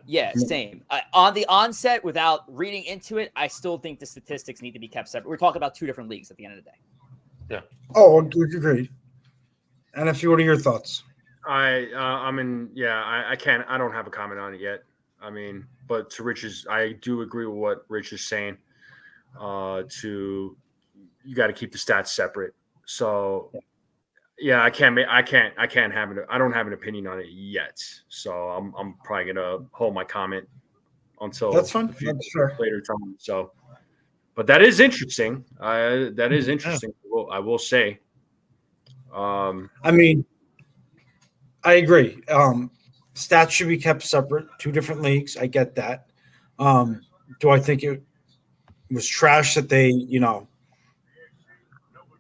Yeah, same. On the onset, without reading into it, I still think the statistics need to be kept separate. We're talking about two different leagues at the end of the day. Yeah. Oh, agreed. And what are your thoughts? I can't. I don't have a comment on it yet. I mean, but to Rich's, I do agree with what Rich is saying. You got to keep the stats separate. So, yeah, I can't have it. I don't have an opinion on it yet. So I'm probably gonna hold my comment until that's fine. That's fair. Later time. So, but that is interesting. That is interesting. I will say. I mean, I agree. Stats should be kept separate, 2 different leagues. I get that. Do I think it was trash that they,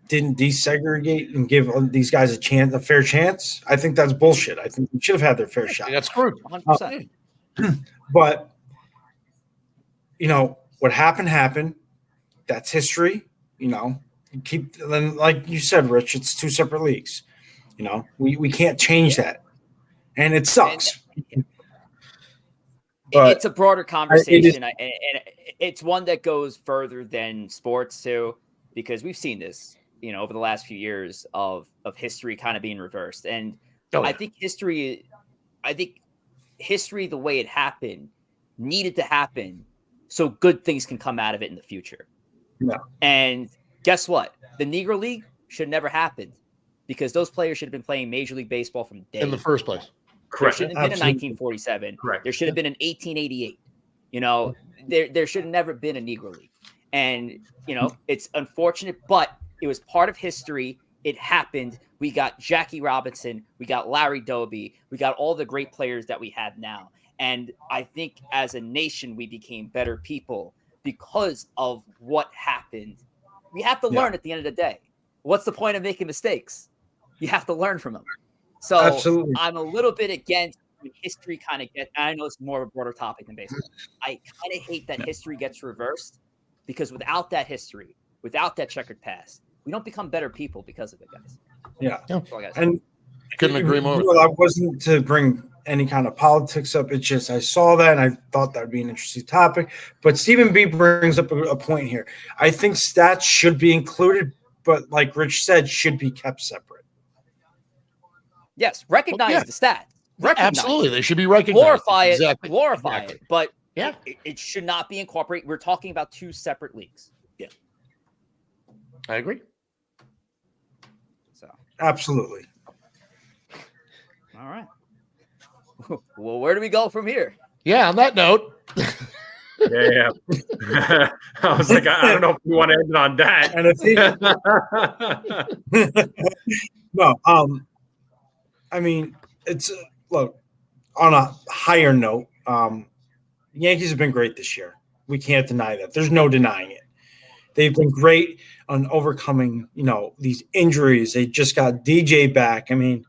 didn't desegregate and give these guys a fair chance? I think that's bullshit. I think they should have had their fair shot. That's screwed. 100%. But what happened. That's history. Keep, then, like you said, Rich, it's 2 separate leagues. We can't change that, and it sucks. But it's a broader conversation, and it's one that goes further than sports too, because we've seen this, over the last few years of history kind of being reversed, and I think history, the way it happened, needed to happen so good things can come out of it in the future. Yeah. And guess what? The Negro League should never happen because those players should have been playing Major League Baseball from day in the first place. Correct. There should have been in 1947. Correct. There should have been in 1888. There should have never been a Negro League. And, it's unfortunate, but it was part of history. It happened. We got Jackie Robinson. We got Larry Doby. We got all the great players that we have now. And I think as a nation, we became better people because of what happened. We have to learn at the end of the day. What's the point of making mistakes? You have to learn from them. So Absolutely. I'm a little bit against when history kind of gets, I know it's more of a broader topic than baseball. I kind of hate that history gets reversed because without that history, without that checkered past, we don't become better people because of it, guys. Yeah. That's all I gotta say. And Couldn't agree more. I wasn't to bring any kind of politics up. It's just I saw that and I thought that would be an interesting topic. But Stephen B brings up a point here. I think stats should be included, but like Rich said, should be kept separate. Yes, recognize the stats. Recognize Absolutely, they should be recognized. Glorify it. But Yeah. it should not be incorporated. We're talking about 2 separate leagues. Yeah, I agree. So Absolutely. all right. Well, where do we go from here? Yeah, on that note. Yeah. I was like, I don't know if we want to end it on that. And no, I mean, it's look, on a higher note, Yankees have been great this year. We can't deny that. There's no denying it. They've been great on overcoming, these injuries. They just got DJ back. I mean,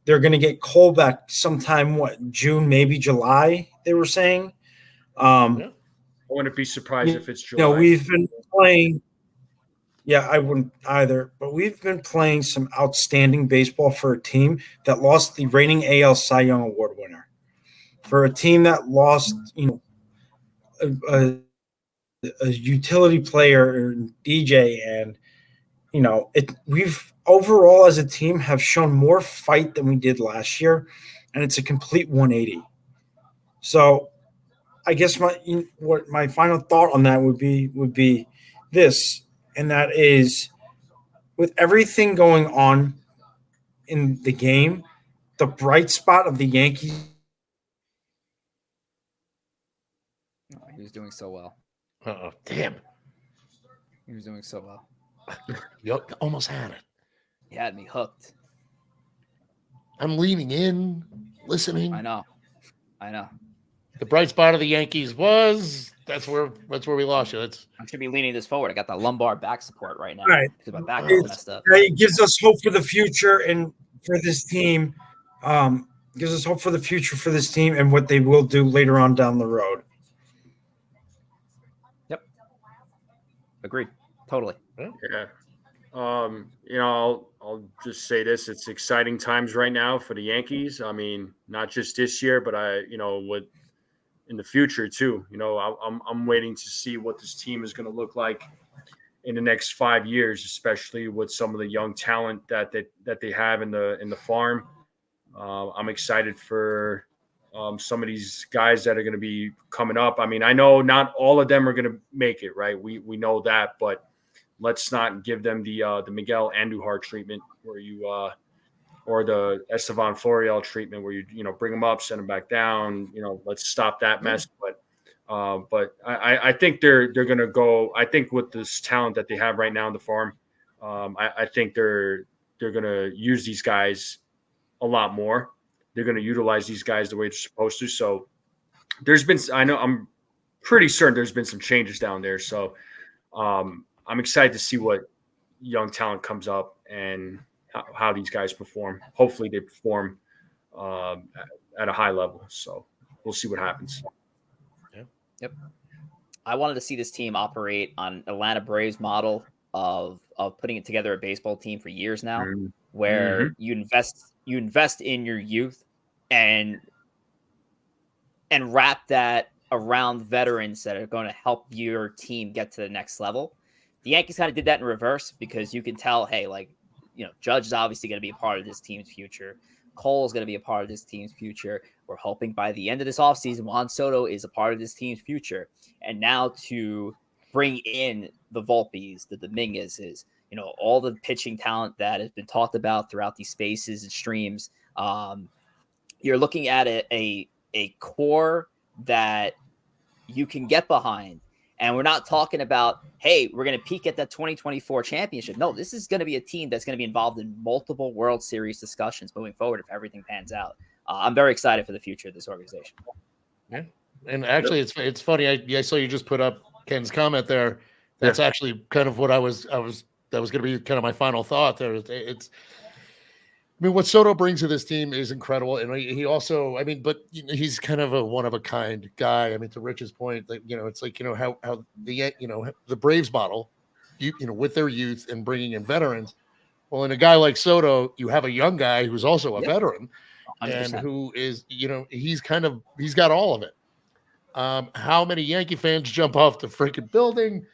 they're going to get Cole back sometime, June, maybe July, they were saying. I wouldn't be surprised if it's July. We've been playing. Yeah, I wouldn't either. But we've been playing some outstanding baseball for a team that lost the reigning AL Cy Young Award winner. For a team that lost, a utility player, DJ, and we've overall as a team have shown more fight than we did last year, and it's a complete 180. So, I guess my final thought on that would be this, and that is, with everything going on in the game, the bright spot of the Yankees. He was doing so well. Damn. He was doing so well. You almost had it. He had me hooked. I'm leaning in, listening. I know. The bright spot of the Yankees that's where we lost you. I should be leaning this forward. I got the lumbar back support right now. All right. Because my back is messed up. It gives us hope for the future and for this team. Gives us hope for the future for this team and what they will do later on down the road. Yep. Agreed. Totally. Yeah. I'll just say this: it's exciting times right now for the Yankees. I mean, not just this year, but what in the future too. I'm waiting to see what this team is going to look like in the next 5 years, especially with some of the young talent that they have in the farm. I'm excited for some of these guys that are going to be coming up. I mean, I know not all of them are going to make it, right? We know that, but let's not give them the Miguel Andujar treatment where you or the Estevan Florial treatment where you bring them up, send them back down. Let's stop that mess. But I think they're going to go. I think with this talent that they have right now in the farm, I think they're they're going to use these guys a lot more. They're going to utilize these guys the way they're supposed to. So I'm pretty certain there's been some changes down there. So I'm excited to see what young talent comes up and how these guys perform. Hopefully they perform at a high level. So we'll see what happens. Yep. I wanted to see this team operate on Atlanta Braves model of putting it together a baseball team for years now, where you invest in your youth and wrap that around veterans that are going to help your team get to the next level. The Yankees kind of did that in reverse because you can tell, hey, Judge is obviously going to be a part of this team's future. Cole is going to be a part of this team's future. We're hoping by the end of this offseason, Juan Soto is a part of this team's future. And now to bring in the Volpes, the Dominguezes, all the pitching talent that has been talked about throughout these spaces and streams, you're looking at a core that you can get behind. And we're not talking about, hey, we're going to peak at that 2024 championship. No, this is going to be a team that's going to be involved in multiple World Series discussions moving forward if everything pans out. I'm very excited for the future of this organization. Yeah, and actually, it's funny. I saw you just put up Ken's comment there. That's actually kind of what that was going to be kind of my final thought there. What Soto brings to this team is incredible, and he also, but he's kind of a one of a kind guy. To Rich's point, that it's like how the Braves model, with their youth and bringing in veterans. Well, in a guy like Soto, you have a young guy who's also a veteran, 100%. And who is he's got all of it. How many Yankee fans jump off the freaking building?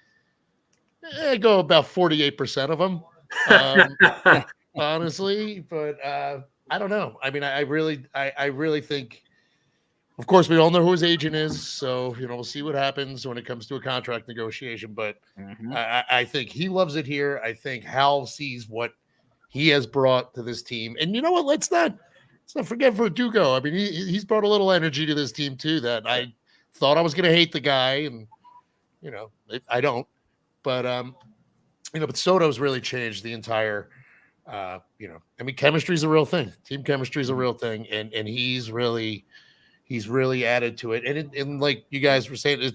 Go about 48% of them. Honestly, but I don't know. I really think, of course, we all know who his agent is, so we'll see what happens when it comes to a contract negotiation. But I think he loves it here. I think Hal sees what he has brought to this team, and you know what? Let's not forget Verdugo. He's brought a little energy to this team too. That I thought I was going to hate the guy, and I don't. But but Soto's really changed the entire. Chemistry is a real thing. Team chemistry is a real thing, and he's really added to it. And like you guys were saying,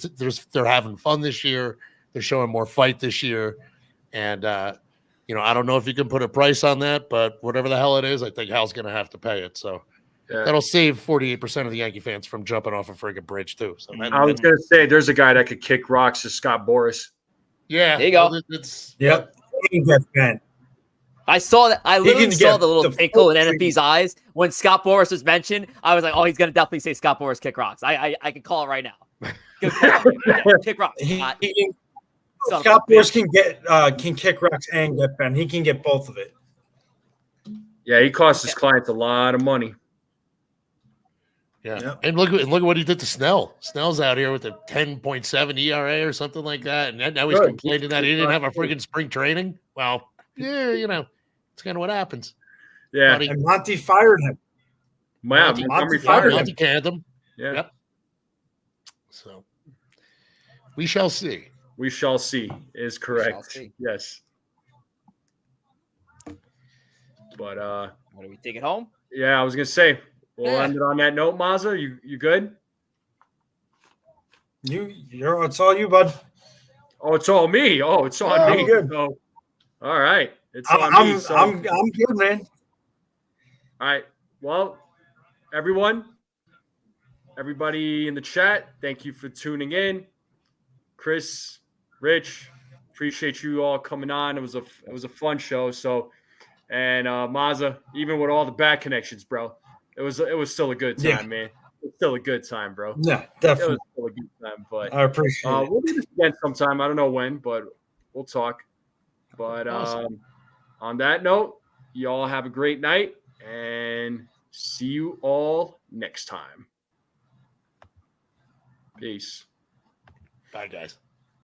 they're having fun this year. They're showing more fight this year, and I don't know if you can put a price on that, but whatever the hell it is, I think Hal's going to have to pay it. So that'll save 48% of the Yankee fans from jumping off a friggin' bridge too. So I was going to say, there's a guy that could kick rocks, is Scott Boras. Yeah, there you go. Yep. He can get bent. I saw that. I literally saw the little twinkle in NFB's eyes when Scott Boras was mentioned. I was like, "Oh, he's gonna definitely say Scott Boras kick rocks." I can call it right now. Good call. Kick rocks. Scott Boras can kick rocks and get bent. He can get both of it. Yeah, he cost his clients a lot of money. Yeah, yep. And look at what he did to Snell. Snell's out here with a 10.7 ERA or something like that, and now he's complaining that he didn't have a freaking spring training. Well, yeah, it's kind of what happens. Yeah, and Monty fired him. Monty canned him. Yeah. Yep. So we shall see. We shall see is correct. Yes. But what do we take it home? Yeah, I was gonna say we'll end it on that note. Mazza, you good? It's all you, bud. Oh, it's all me. Oh, it's on me. I'm good. So, all right. It's on me. So. I'm good, man. All right. Well, everybody in the chat, thank you for tuning in. Chris, Rich, appreciate you all coming on. It was a fun show. So, and Mazza, even with all the bad connections, bro, it was still a good time, man. It's still a good time, bro. Yeah, definitely. It was still a good time, but I appreciate it. We'll do this again sometime. I don't know when, but we'll talk. But awesome. On that note, y'all have a great night and see you all next time. Peace. Bye, guys.